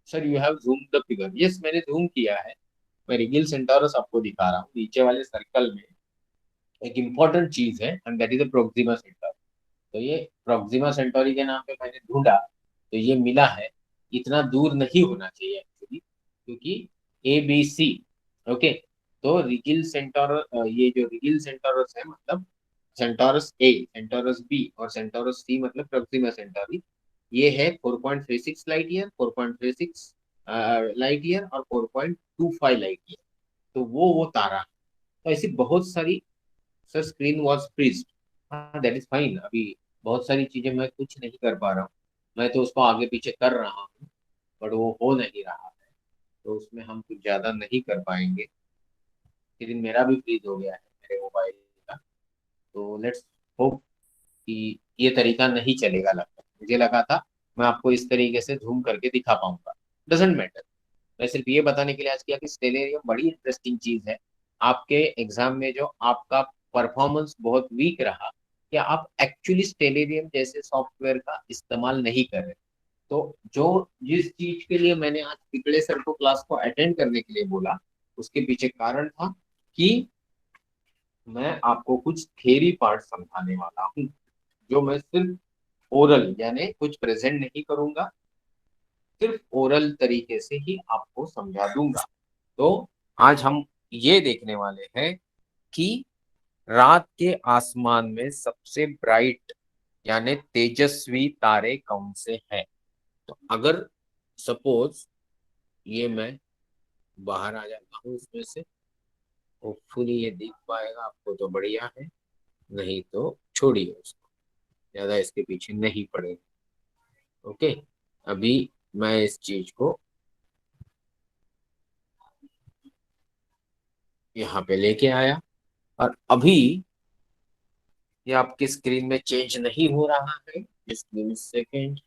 Speaker 1: sir you have zoom the figure, yes मैंने जूम किया है। मैं रिगिल सेंटोरस आपको दिखा रहा हूँ, नीचे वाले सर्कल में एक इंपॉर्टेंट चीज है, and that is Proxima Centauri. तो ये प्रोक्सिमा सेंटोरी के नाम पे मैंने ढूंढा, तो ये मिला है। इतना दूर नहीं होना चाहिए एक्चुअली, क्योंकि ए बी सी, ओके, तो रिगिल सेंटर, ये जो रिगिल सेंटोरस है मतलब सेंटोरस ए, सेंटोरस बी और सेंटोरस सी, मतलब प्रोक्सिमा सेंटोरी, ये है 4.36 लाइट ईयर, 4.36 लाइट ईयर और 4.25 लाइट ईयर। तो वो तारा है। तो ऐसी बहुत सारी, सर स्क्रीन वॉज फ्रीज, हाँ दैट इज फाइन, अभी बहुत सारी चीजें मैं कुछ नहीं कर पा रहा हूँ, मैं तो उसको आगे पीछे कर रहा हूँ, बट वो हो नहीं रहा है, तो उसमें हम कुछ ज्यादा नहीं कर पाएंगे। स्क्रीन मेरा भी फ्रीज हो गया है मेरे मोबाइल का, तो लेट्स होप कि ये तरीका नहीं चलेगा। लगता है, मुझे लगा था मैं आपको इस तरीके से झूम करके दिखा पाऊंगा, डजेंट मैटर। मैं सिर्फ ये बताने के लिए आज किया कि स्टेलेरियम बड़ी इंटरेस्टिंग चीज है। आपके एग्जाम में जो आपका परफॉर्मेंस बहुत वीक रहा, कि आप एक्चुअली स्टेलेरियम जैसे सॉफ्टवेयर का इस्तेमाल नहीं कर रहे, तो जो जिस चीज के लिए मैंने आज पिछले सर को क्लास को अटेंड करने के लिए बोला, उसके पीछे कारण था कि मैं आपको कुछ थेरी पार्ट समझाने वाला हूँ, जो मैं सिर्फ ओरल यानी कुछ प्रेजेंट नहीं करूंगा, सिर्फ ओरल तरीके से ही आपको समझा दूंगा। तो आज हम ये देखने वाले हैं कि रात के आसमान में सबसे ब्राइट यानी तेजस्वी तारे कौन से हैं। तो अगर सपोज ये मैं बाहर आ जाता हूँ इसमें से, होपफुली ये दिख पाएगा आपको तो बढ़िया है, नहीं तो छोड़िए उसको, ज्यादा इसके पीछे नहीं पड़ेगा। ओके, अभी मैं इस चीज को यहाँ पे लेके आया, और अभी ये आपकी स्क्रीन में चेंज नहीं हो रहा है, just give me second.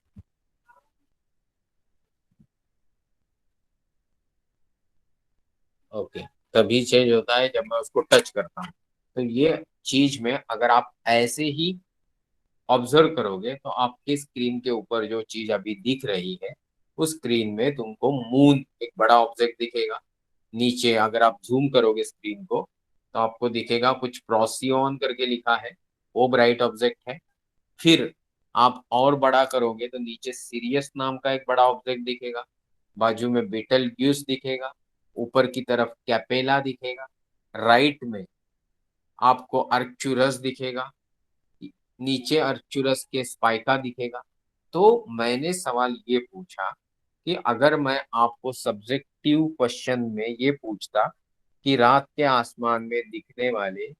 Speaker 1: Okay, तभी चेंज होता है जब मैं उसको टच करता हूँ। तो ये चीज में अगर आप ऐसे ही ऑब्जर्व करोगे तो आपके स्क्रीन के ऊपर जो चीज अभी दिख रही है, उस स्क्रीन में तुमको मून एक बड़ा ऑब्जेक्ट दिखेगा। नीचे अगर आप जूम करोगे स्क्रीन को तो आपको दिखेगा कुछ प्रोसियन करके लिखा है, वो ब्राइट ऑब्जेक्ट है। फिर आप और बड़ा करोगे तो नीचे सीरियस नाम का एक बड़ा ऑब्जेक्ट दिखेगा, बाजू में बीटल ग्यूस दिखेगा, ऊपर की तरफ कैपेला दिखेगा, राइट में आपको अर्क्चुरस दिखेगा, नीचे अर्क्चुरस के स्पाइका दिखेगा। तो मैंने सवाल ये पूछा कि अगर मैं आपको सब्जेक्टिव क्वेश्चन में ये पूछता कि रात के आसमान में दिखने वाले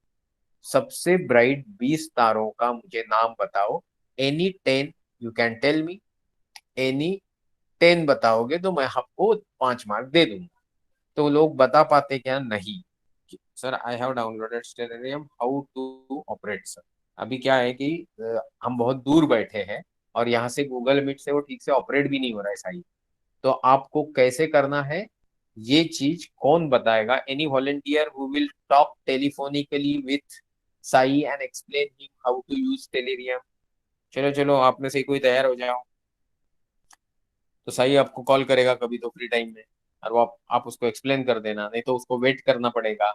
Speaker 1: सबसे ब्राइट 20 तारों का मुझे नाम बताओ, any 10, you can tell me, any 10 बताओगे तो मैं आपको 5 मार्क दे दूंगा। तो लोग बता पाते क्या? नहीं। Sir I have downloaded Stellarium, how to operate sir. अभी क्या है कि हम बहुत दूर बैठे हैं और यहाँ से गूगल मीट से वो ठीक से ऑपरेट भी नहीं हो रहा है सही। तो आपको कैसे करना है ये चीज कौन बताएगा? Any volunteer who will talk telephonically with Sai and explain him how to use Stellarium. चलो चलो, आप में से कोई तैयार हो जाओ, तो साई आपको कॉल करेगा कभी तो फ्री टाइम में, और वो आप उसको एक्सप्लेन कर देना, नहीं तो उसको वेट करना पड़ेगा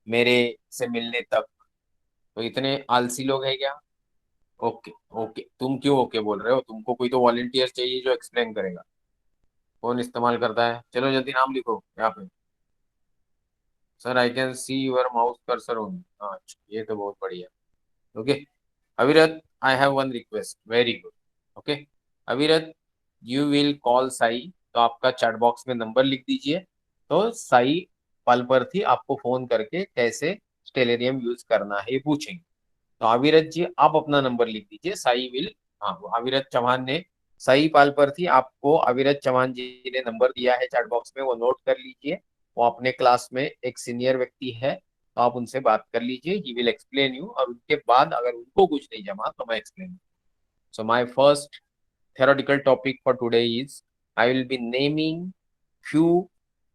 Speaker 1: मेरे से मिलने तक। तो इतने आलसी लोग हैं क्या? ओके ओके, तुम क्यों ओके बोल रहे हो? तुमको कोई तो वॉलंटियर चाहिए जो एक्सप्लेन करेगा। कौन इस्तेमाल करता है? चलो जल्दी नाम लिखो यहाँ पे। Sir I can see your mouse cursor only. हाँ, ये तो बहुत बढ़िया। Okay Avirat, I have one request, very good. Okay Avirat, you will call Sai, तो आपका चैट बॉक्स में नंबर लिख दीजिए। तो साई पालपर्थी आपको फोन करके कैसे स्टेलेरियम यूज करना है ये पूछेंगे। तो अविरत जी आप अपना नंबर लिख दीजिए, साई विल। हाँ, वो अविरत चौहान ने, साई पालपर्थी आपको अविरत चौहान जी ने नंबर दिया है चैट बॉक्स में, वो नोट कर लीजिए। वो अपने क्लास में एक सीनियर व्यक्ति है, तो आप उनसे बात कर लीजिए, ही विल एक्सप्लेन यू। और उनके बाद अगर उनको कुछ नहीं जमा तो मैं explain. So my first theoretical topic for today is I will be naming few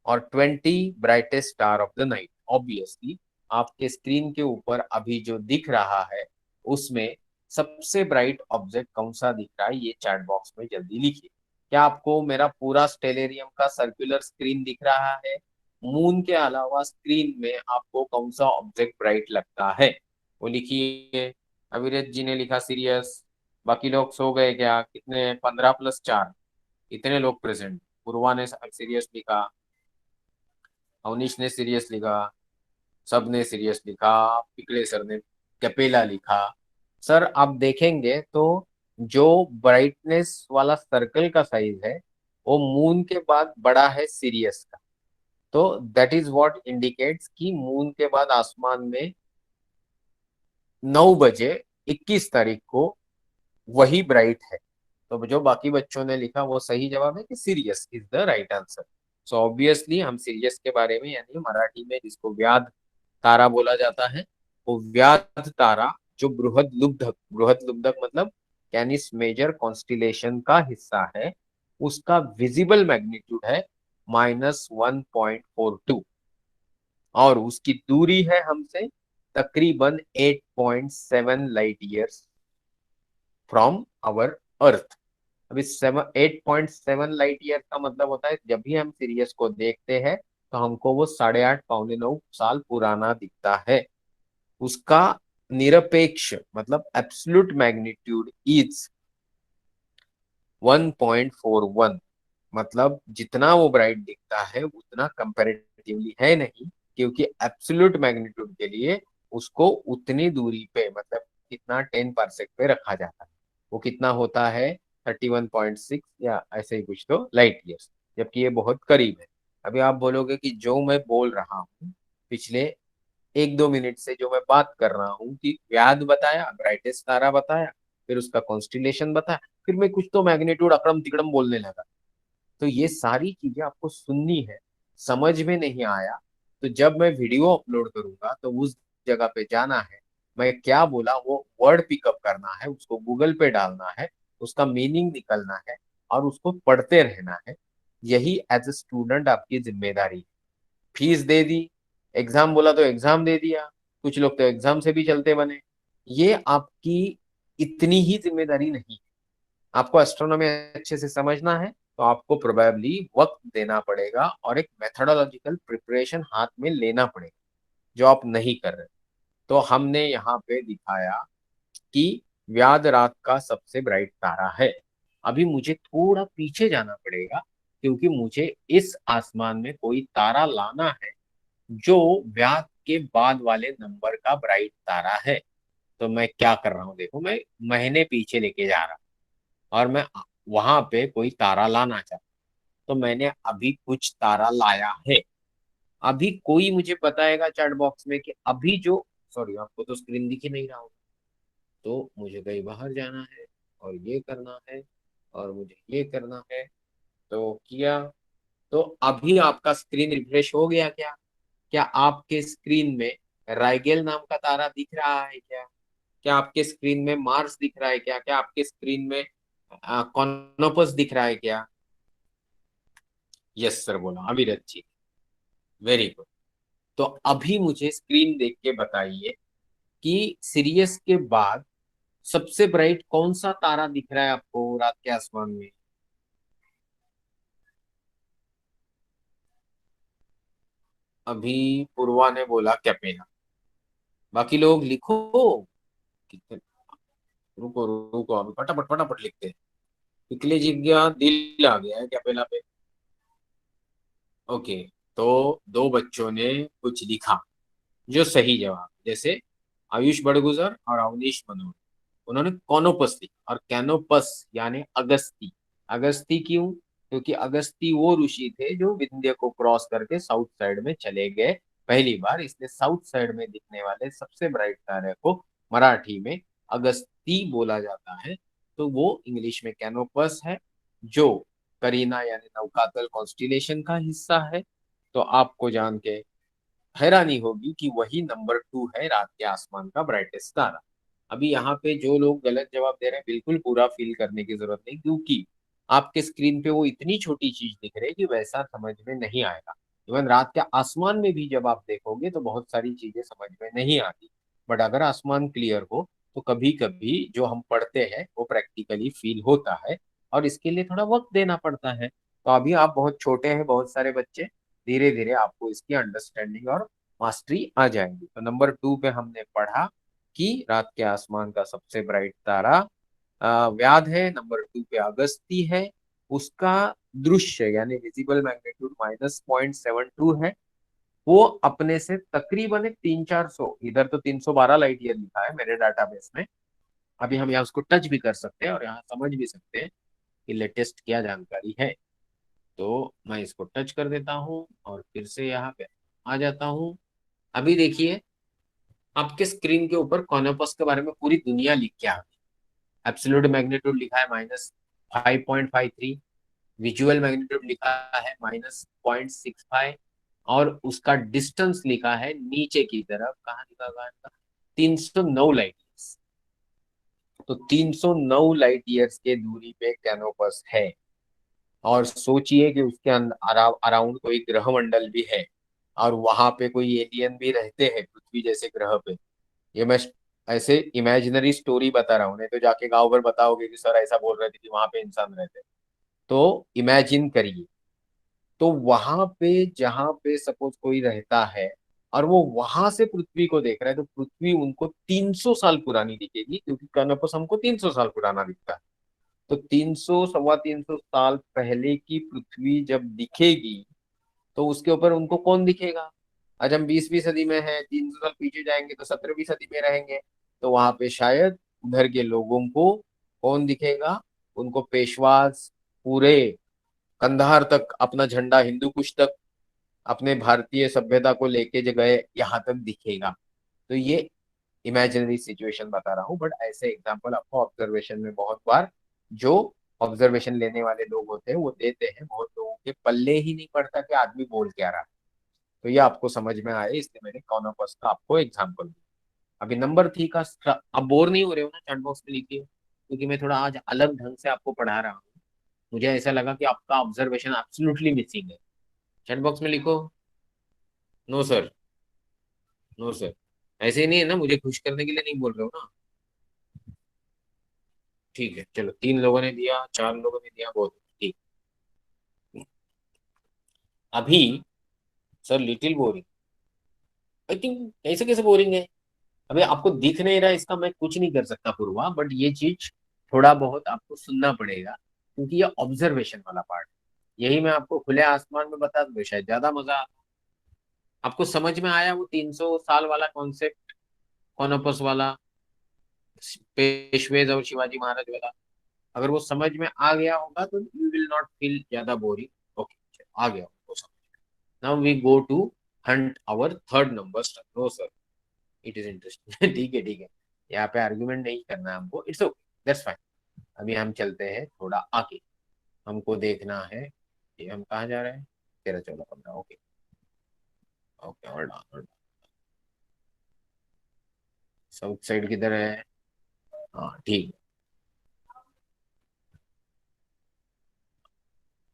Speaker 1: or 20 brightest star of the night. Obviously, आपके स्क्रीन के ऊपर अभी जो दिख रहा है उसमें सबसे ब्राइट ऑब्जेक्ट कौन सा दिख रहा है ये चैट बॉक्स में जल्दी लिखिए। क्या आपको मेरा पूरा स्टेलेरियम का सर्कुलर स्क्रीन दिख रहा है? मून के अलावा स्क्रीन में आपको कौन सा ऑब्जेक्ट ब्राइट लगता है वो लिखिए। अविरत जी ने लिखा सीरियस। बाकी लोग सो गए क्या? कितने? 15+4, इतने लोग प्रेजेंट। पूर्वा ने सीरियस लिखा, अवनीश ने सीरियस लिखा, सब ने सीरियस लिखा, पिकले सर ने कैपेला लिखा। सर आप देखेंगे तो जो ब्राइटनेस वाला सर्कल का साइज है वो मून के बाद बड़ा है सीरियस का। तो दैट इज व्हाट इंडिकेट्स कि मून के बाद आसमान में 9 बजे 21 तारीख को वही ब्राइट है। तो जो बाकी बच्चों ने लिखा वो सही जवाब है कि serious is the right answer. So obviously हम सीरियस के बारे में, यानी मराठी में जिसको व्याध तारा बोला जाता है, वो व्याध तारा जो बृहद लुब्धक मतलब कैनिस मेजर कॉन्स्टिलेशन का हिस्सा है, उसका विजिबल मैग्नीट्यूड है -1.42, और उसकी दूरी है हमसे तकरीबन 8.7 light years from our earth. अभी 8.7 लाइट ईयर का मतलब होता है जब भी हम सीरियस को देखते हैं तो हमको वो 8.5 पौने 9 साल पुराना दिखता है। उसका निरपेक्ष मतलब एब्सोल्यूट मैग्नीट्यूड इज 1.41, मतलब जितना वो ब्राइट दिखता है उतना कंपैरेटिवली है नहीं, क्योंकि एब्सोल्यूट मैग्नीट्यूड के लिए उसको उतनी दूरी पे मतलब कितना 10 पार्सेक पे रखा जाता है। वो कितना होता है? 31.6 या ऐसे ही कुछ तो लाइट ईयर्स, जबकि ये बहुत करीब है। अभी आप बोलोगे कि जो मैं बोल रहा हूँ पिछले 1-2 मिनट से जो मैं बात कर रहा हूँ कि व्याध बताया, ब्राइटेस्ट तारा बताया, फिर उसका कॉन्स्टिलेशन बताया, फिर मैं कुछ तो मैग्नीट्यूड अकड़म तिकड़म बोलने लगा। तो ये सारी चीजें आपको सुननी है। समझ में नहीं आया तो जब मैं वीडियो अपलोड करूंगा तो उस जगह पे जाना है, मैं क्या बोला वो वर्ड पिकअप करना है, उसको गूगल पे डालना है, उसका मीनिंग निकलना है और उसको पढ़ते रहना है। यही एज ए स्टूडेंट आपकी जिम्मेदारी है। फीस दे दी, एग्जाम बोला तो एग्जाम दे दिया, कुछ लोग तो एग्जाम से भी चलते बने। ये आपकी इतनी ही जिम्मेदारी नहीं है। आपको एस्ट्रोनॉमी अच्छे से समझना है तो आपको प्रोबेबली वक्त देना पड़ेगा और एक मेथोडोलॉजिकल प्रिपरेशन हाथ में लेना पड़ेगा, जो आप नहीं कर रहे। तो हमने यहाँ पे दिखाया कि व्याध रात का सबसे ब्राइट तारा है। अभी मुझे थोड़ा पीछे जाना पड़ेगा, क्योंकि मुझे इस आसमान में कोई तारा लाना है जो व्याध के बाद वाले नंबर का ब्राइट तारा है। तो मैं क्या कर रहा हूँ, देखो मैं महीने पीछे लेके जा रहा हूँ और मैं वहां पे कोई तारा लाना चाहता हूँ। तो मैंने अभी कुछ तारा लाया है। अभी कोई मुझे बताएगा चैट बॉक्स में कि अभी जो, सॉरी आपको तो स्क्रीन दिख ही नहीं रहा होगा, तो मुझे कहीं बाहर जाना है और ये करना है और मुझे ये करना है। तो किया। तो अभी आपका स्क्रीन रिफ्रेश हो गया क्या? क्या आपके स्क्रीन में राइगेल नाम का तारा दिख रहा है क्या? क्या आपके स्क्रीन में मार्स दिख रहा है क्या? क्या आपके स्क्रीन में कॉनोपस दिख रहा है क्या? यस सर बोला अविरत जी। Very good. तो अभी मुझे स्क्रीन देख के बताइए कि सिरियस के बाद सबसे ब्राइट कौन सा तारा दिख रहा है आपको रात के आसमान में? अभी पूर्वा ने बोला कैपेला। बाकी लोग लिखो। कितने, रुको रुको अभी फटाफट फटाफट लिखते हैं। पिछले जिज्ञा दिल आ गया है कैपेला पे। ओके। तो दो बच्चों ने कुछ लिखा जो सही जवाब, जैसे आयुष बड़गुजर और अवनीश मनोहर, उन्होंने कॉनोपस लिखा। और कैनोपस यानी अगस्ती। अगस्ती क्यों? क्योंकि अगस्ती वो ऋषि थे जो विंध्य को क्रॉस करके साउथ साइड में चले गए पहली बार, इसलिए साउथ साइड में दिखने वाले सबसे ब्राइट तारे को मराठी में अगस्ती बोला जाता है। तो वो इंग्लिश में कैनोपस है, जो करीना यानी नौकातल कॉन्स्टिलेशन का हिस्सा है। तो आपको जान के हैरानी होगी कि वही नंबर 2 है रात के आसमान का ब्राइटेस्ट तारा। अभी यहाँ पे जो लोग गलत जवाब दे रहे हैं, बिल्कुल पूरा फील करने की जरूरत नहीं, क्योंकि आपके स्क्रीन पे वो इतनी छोटी चीज दिख रही है कि वैसा समझ में नहीं आएगा। इवन रात के आसमान में भी जब आप देखोगे तो बहुत सारी चीजें समझ में नहीं आती। बट अगर आसमान क्लियर हो तो कभी कभी जो हम पढ़ते हैं वो प्रैक्टिकली फील होता है, और इसके लिए थोड़ा वक्त देना पड़ता है। तो अभी आप बहुत छोटे हैं, बहुत सारे बच्चे, धीरे धीरे आपको इसकी अंडरस्टैंडिंग और मास्टरी आ जाएगी। तो नंबर 2 पे हमने पढ़ा कि रात के आसमान का सबसे ब्राइट तारा व्याध है। नंबर 2 पे अगस्ती है। उसका दृश्य यानी विजिबल मैग्नीट्यूड -0.72 है। वो अपने से तकरीबन एक 300-400, इधर तो 312 लाइट ईयर लिखा है मेरे डाटाबेस में। अभी हम यहाँ उसको टच भी कर सकते हैं और यहाँ समझ भी सकते हैं कि लेटेस्ट क्या जानकारी है। तो मैं इसको टच कर देता हूँ और फिर से यहाँ पे आ जाता हूँ। अभी देखिए आपके स्क्रीन के ऊपर कॉनोपस के बारे में पूरी दुनिया लिख के आ गई। एब्सोल्यूट मैग्नीट्यूड लिखा है -5.53, विजुअल मैग्नीट्यूड लिखा है -0.65, और उसका डिस्टेंस लिखा है नीचे की तरफ, कहाँ लिखा हुआ है, 309 लाइट ईयर्स। तो 309 लाइट ईयर्स के दूरी पे कैनोपस है। और सोचिए कि उसके अराउंड कोई ग्रह मंडल भी है, और वहां पे कोई एलियन भी रहते हैं पृथ्वी जैसे ग्रह पे। ये मैं ऐसे इमेजिनरी स्टोरी बता रहा हूँ, नहीं तो जाके गाँव भर बताओगे कि सर ऐसा बोल रहे थे कि वहां पे इंसान रहते हैं। तो इमेजिन करिए। तो वहां पे जहां पे सपोज कोई रहता है और वो वहां से पृथ्वी को देख रहा है, तो पृथ्वी उनको 300 साल पुरानी दिखेगी, क्योंकि कर्नपस हमको 300 साल पुराना दिखता है। तो 300 350 साल पहले की पृथ्वी जब दिखेगी तो उसके ऊपर उनको कौन दिखेगा? आज हम 20वीं सदी में हैं, 300 साल पीछे जाएंगे तो 17वीं सदी में रहेंगे। तो वहां पे शायद उधर के लोगों को कौन दिखेगा? उनको पेशवाज पूरे कंधार तक अपना झंडा, हिंदू कुश तक अपने भारतीय सभ्यता को लेके जो गए यहाँ तक दिखेगा। तो ये इमेजिनरी सिचुएशन बता रहा हूँ, बट ऐसे एग्जांपल आपको ऑब्जर्वेशन में बहुत बार जो ऑब्जर्वेशन लेने वाले लोग होते हैं वो देते हैं। बहुत लोगों के पल्ले ही नहीं पड़ता कि आदमी बोल क्या रहा है। तो ये आपको समझ में आए इसलिए मैंने कॉनोपस का आपको एग्जाम्पल दिया। अभी नंबर 3 का अब बोर नहीं हो रहे हो ना? चैट बॉक्स में लिखिए, क्योंकि मैं थोड़ा आज अलग ढंग से आपको पढ़ा रहा हूँ। मुझे ऐसा लगा कि आपका ऑब्जर्वेशन एब्सोल्युटली मिसिंग है। चैट बॉक्स में लिखो। No sir. नो सर, ऐसे ही नहीं है ना, मुझे खुश करने के लिए नहीं बोल रहे हो ना। ठीक है चलो, 3 लोगों ने दिया, 4 लोगों ने दिया, बहुत ठीक। अभी sir little boring, I think. ऐसे कैसे बोरिंग है? अभी आपको दिख नहीं रहा, इसका मैं कुछ नहीं कर सकता पूर्वा, बट ये चीज थोड़ा बहुत आपको सुनना पड़ेगा, क्योंकि ये ऑब्जर्वेशन वाला पार्ट। यही मैं आपको खुले आसमान में बता दूं शायद ज्यादा मजा आता। आपको समझ में आया वो 300 साल वाला कॉन्सेप्ट, कॉनोपस वाला, पेशवेज और शिवाजी महाराज वाला? अगर वो समझ में आ गया होगा तो यू विल नॉट फील ज्यादा बोरिंग। ओके, आ गया वो समझ। Now we go to hunt our third number. No sir, it is interesting. ठीक है ठीक है, यहाँ पे आर्ग्यूमेंट नहीं करना है हमको, इट्स ओके, दैट्स फाइन। अभी हम चलते हैं थोड़ा आगे। हमको देखना है कि हम कहाँ जा रहे हैं। 13 14 15, okay okay, hold on hold. South side किधर है? हाँ ठीक है।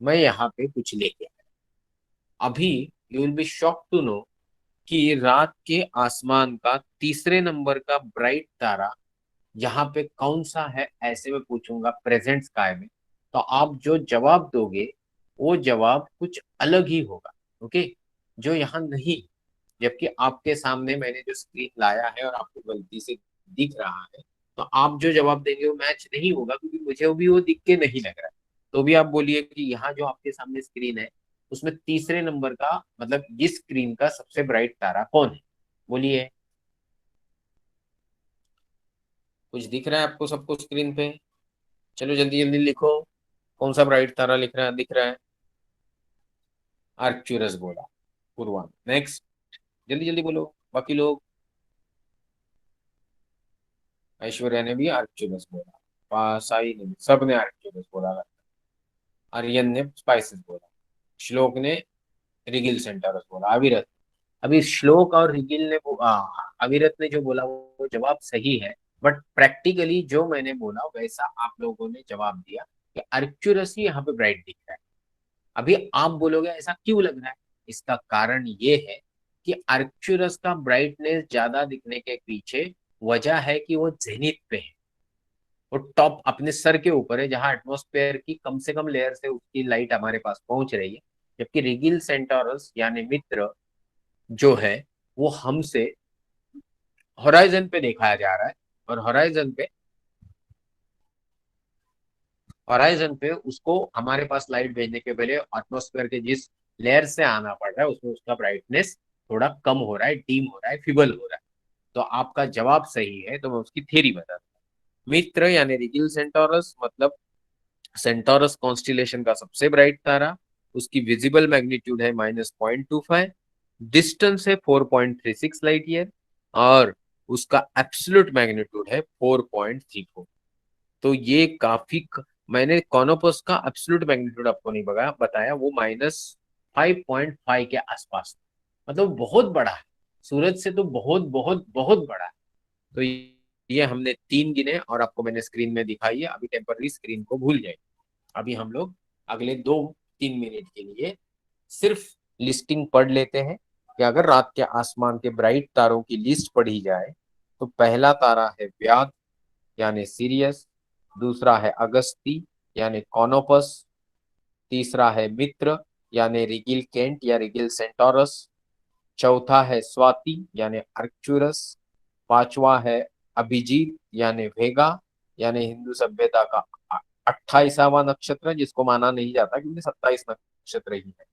Speaker 1: मैं यहाँ पे कुछ लेके आया। अभी you will be shock to know कि रात के आसमान का तीसरे नंबर का ब्राइट तारा यहाँ पे कौन सा है, ऐसे में पूछूंगा प्रेजेंट स्काई में, तो आप जो जवाब दोगे वो जवाब कुछ अलग ही होगा। ओके, जो यहाँ नहीं। जबकि आपके सामने मैंने जो स्क्रीन लाया है और आपको गलती से दिख रहा है, तो आप जो जवाब देंगे वो मैच नहीं होगा, क्योंकि मुझे भी वो दिख के नहीं लग रहा है। तो भी आप बोलिए कि यहाँ जो आपके सामने स्क्रीन है, उसमें तीसरे नंबर का मतलब इस स्क्रीन का सबसे ब्राइट तारा कौन है? बोलिए। कुछ दिख रहा है आपको सबको स्क्रीन पे? चलो जल्दी जल्दी लिखो, कौन सा ब्राइट तारा लिख रहा है, दिख रहा है? आर्कचुरस बोला पूर्वा। नेक्स्ट, जल्दी जल्दी बोलो बाकी लोग। ऐश्वर्या ने भी आर्कचुरस बोला, साई ने भी, सब ने आर्कचुरस बोला। आर्यन ने स्पाइसेस बोला, श्लोक ने रिगिल सेंटरस बोला, अविरत। अभी श्लोक और रिगिल ने अविरत ने जो बोला वो जवाब सही है, बट प्रैक्टिकली जो मैंने बोला वैसा आप लोगों ने जवाब दिया कि आर्कचुरस ही यहाँ पे ब्राइट दिख रहा है। अभी आप बोलोगे ऐसा क्यों लग रहा है? इसका कारण ये है कि आर्कचुरस का ब्राइटनेस ज्यादा दिखने के पीछे वजह है कि वो जेनिथ पे है, वो टॉप अपने सर के ऊपर है, जहां एटमॉस्फेयर की कम से कम लेयर से उसकी लाइट हमारे पास पहुंच रही है। जबकि रिगिल सेंटोरस यानी मित्र जो है, वो हमसे होराइजन पे दिखाया जा रहा है, और होराइजन पे उसको हमारे पास लाइट भेजने के पहले एटमॉस्फेयर के जिस लेयर से आना पड़ रहा है उसमें उसका ब्राइटनेस थोड़ा कम हो रहा है, डीम हो रहा है, फिबल हो रहा है। तो आपका जवाब सही है, तो मैं उसकी थ्योरी बताता हूँ। मित्र यानी रिगिल सेंटोरस मतलब सेंटोरस कॉन्स्टिलेशन का सबसे ब्राइट तारा। उसकी विजिबल मैग्नीट्यूड है -0.25, डिस्टेंस है 4.36 लाइट ईयर, और उसका एब्सोल्यूट मैग्नीट्यूड है 4.34। तो ये मैंने कॉनोपस का एब्सोल्यूट मैग्नीट्यूड आपको नहीं बताया, वो -5.5 के आसपास, मतलब बहुत बड़ा है, सूरज से तो बहुत बहुत बहुत बड़ा है। तो ये हमने 3 गिने और आपको मैंने स्क्रीन में दिखाई है। अभी टेम्पररी स्क्रीन को भूल जाए। अभी हम लोग अगले 2-3 मिनट के लिए सिर्फ लिस्टिंग पढ़ लेते हैं कि अगर रात के आसमान के ब्राइट तारों की लिस्ट पढ़ी जाए तो पहला तारा है व्याध यानी सीरियस, दूसरा है अगस्ती यानी कॉनोपस, तीसरा है मित्र यानी रिगिल केंट या रिगिल सेंटोरस, चौथा है स्वाति यानी अर्कचुरस, पांचवा है अभिजीत यानी वेगा, यानी हिंदू सभ्यता का 28वां नक्षत्र, जिसको माना नहीं जाता क्योंकि 27 नक्षत्र ही है।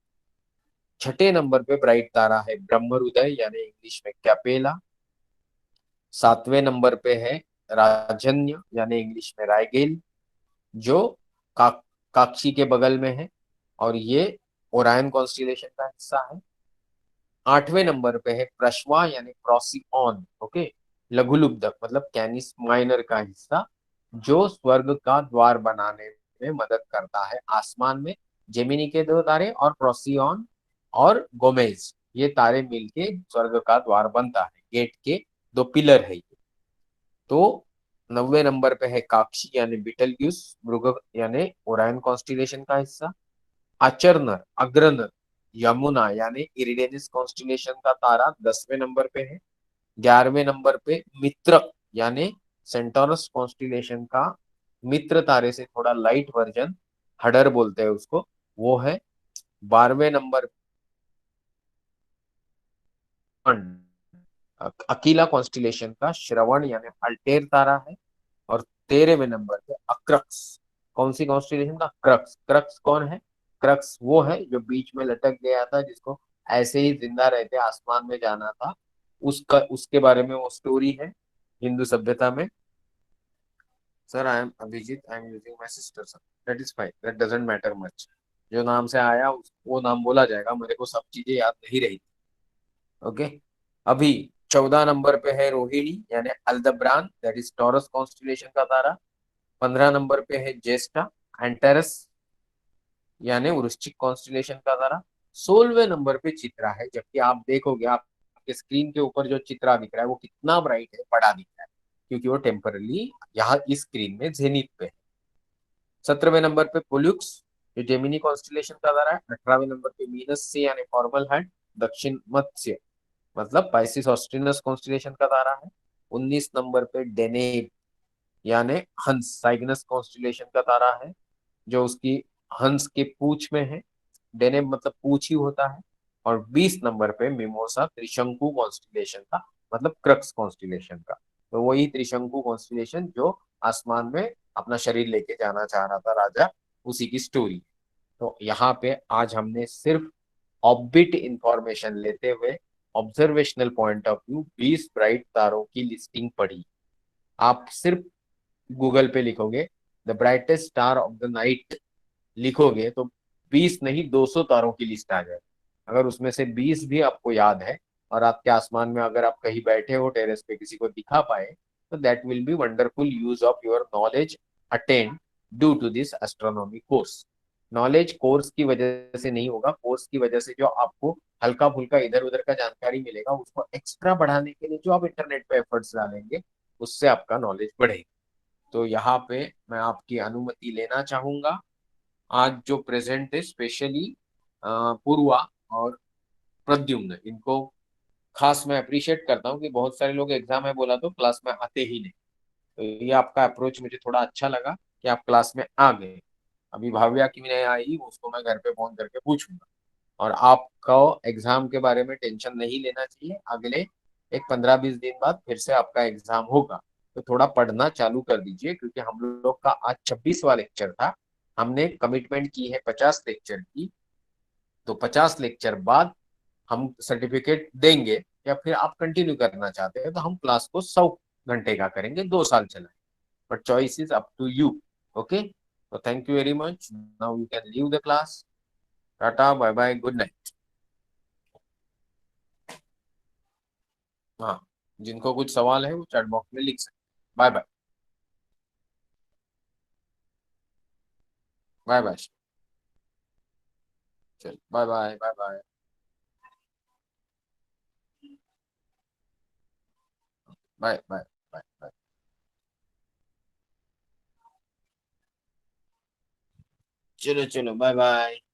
Speaker 1: छठे नंबर पे ब्राइट तारा है ब्रह्मरुदय यानी इंग्लिश में कैपेला। 7वें नंबर पे है राजन्य यानी इंग्लिश में रायगेल, जो का, काक्षी के बगल में है, और ये ओरायन कॉन्स्टिलेशन का हिस्सा है। 8वें नंबर पे है प्रश्वा यानी प्रोसिऑन, ओके, लघुलुब्धक मतलब कैनिस माइनर का हिस्सा, जो स्वर्ग का द्वार बनाने में मदद करता है आसमान में। जेमिनी के 2 तारे और प्रोसिऑन और गोमेज, ये तारे मिलके स्वर्ग का द्वार बनता है, गेट के 2 पिलर है ये। तो 9वें नंबर पे है काक्षी यानी बिटलग्यूस, मृग यानी ओरायन कॉन्स्टिलेशन का हिस्सा। आचरनर अग्रनर यमुना यानी इरिडेनिस कॉन्स्टिलेशन का तारा 10वें नंबर पे है। 11वें नंबर पे मित्र यानी सेंटोरस कॉन्स्टिलेशन का मित्र तारे से थोड़ा लाइट वर्जन, हडर बोलते हैं उसको, वो है। 12वें नंबर अकीला कॉन्स्टिलेशन का श्रवण यानी अल्टेर तारा है। और 13वें नंबर पे अक्रक्स, कौन सी कॉन्स्टिलेशन का? क्रक्स। क्रक्स कौन है? क्रक्स वो है जो बीच में लटक गया था, जिसको ऐसे ही जिंदा रहते आसमान में जाना था, उसका, उसके बारे में वो स्टोरी है हिंदू सभ्यता में। Sir I am Abhijit, I am using my sister sir. That is fine, that doesn't matter much. जो नाम से आया वो नाम बोला जाएगा, मेरे को सब चीजें याद नहीं रही। ओके। अभी 14 नंबर पे है रोहिणी यानी अल्दब्रान, दैट इज टॉरस कॉन्स्टिलेशन का तारा। 15 नंबर पे है ज्येष्ठा एंटेरस यानी वृश्चिक कॉन्स्टिलेशन का तारा। 16वें नंबर पे चित्रा है, जबकि आप देखोगे आपके स्क्रीन के ऊपर जो चित्रा दिख रहा है वो कितना ब्राइट है, बड़ा दिख रहा है, क्योंकि वो टेम्परली यहाँ इस स्क्रीन में जेनिथ पे है। 17वें नंबर पे पोल्युक्स जो जेमिनी कॉन्स्टिलेशन का तारा है। 18वें नंबर पे मीनस सी यानी फॉर्मल हैंड, दक्षिण मत्स्य मतलब पाइसिस ऑस्ट्रिनस कॉन्स्टिलेशन का तारा है। 19 नंबर पे डेनेब यानी हंस, साइग्नस कॉन्स्टिलेशन का तारा है, जो उसकी हंस के पूंछ में है। डेनेब मतलब पूंछ ही होता है। और 20 नंबर पे मिमोसा त्रिशंकु कॉन्स्टिलेशन का मतलब क्रक्स कॉन्स्टिलेशन का, तो वही त्रिशंकु कॉन्स्टिलेशन जो आसमान में अपना शरीर लेके जाना चाह रहा था राजा, उसी की स्टोरी। तो यहाँ पे आज हमने सिर्फ ऑर्बिट इंफॉर्मेशन लेते हुए observational point of view 20 bright तारों की लिस्टिंग पढ़ी। आप सिर्फ गूगल पे लिखोगे the brightest star of the night, लिखोगे तो 20 नहीं 200 तारों की लिस्ट आ जाए। अगर उसमें से 20 भी आपको याद है और आपके आसमान में अगर आप कहीं बैठे हो टेरेस पे किसी को दिखा पाए, तो that will be wonderful use of your knowledge attend due to this astronomy course. Knowledge course की वजह से नहीं होगा, कोर्स की वजह से जो आपको हल्का फुल्का इधर उधर का जानकारी मिलेगा, उसको एक्स्ट्रा बढ़ाने के लिए जो आप इंटरनेट पे एफर्ट्स डालेंगे, उससे आपका नॉलेज बढ़ेगा। तो यहाँ पे मैं आपकी अनुमति लेना चाहूंगा। आज जो प्रेजेंट है स्पेशली पूर्वा और प्रद्युम्न, इनको खास मैं अप्रिशिएट करता हूँ कि बहुत सारे लोग एग्जाम है बोला तो क्लास में आते ही नहीं। तो ये आपका अप्रोच मुझे थोड़ा अच्छा लगा कि आप क्लास में आ गए। अभी भाव्या की नहीं आई, उसको मैं घर पे फोन करके पूछूंगा। और आपको एग्जाम के बारे में टेंशन नहीं लेना चाहिए, अगले एक 15-20 दिन बाद फिर से आपका एग्जाम होगा, तो थोड़ा पढ़ना चालू कर दीजिए, क्योंकि हम लोग का आज 26वां लेक्चर था। हमने कमिटमेंट की है 50 लेक्चर की, तो 50 लेक्चर बाद हम सर्टिफिकेट देंगे। या फिर आप कंटिन्यू करना चाहते हैं तो हम क्लास को 100 घंटे का करेंगे, 2 साल चलाएंगे, but choice is up to you. Okay, तो thank you very much, now you can leave the class. Tata bye bye, good night. हाँ, जिनको कुछ सवाल है वो चैट बॉक्स में लिख सकते। Bye bye. Bye bye. चल bye bye bye bye bye bye bye. चलो चलो बाय बाय।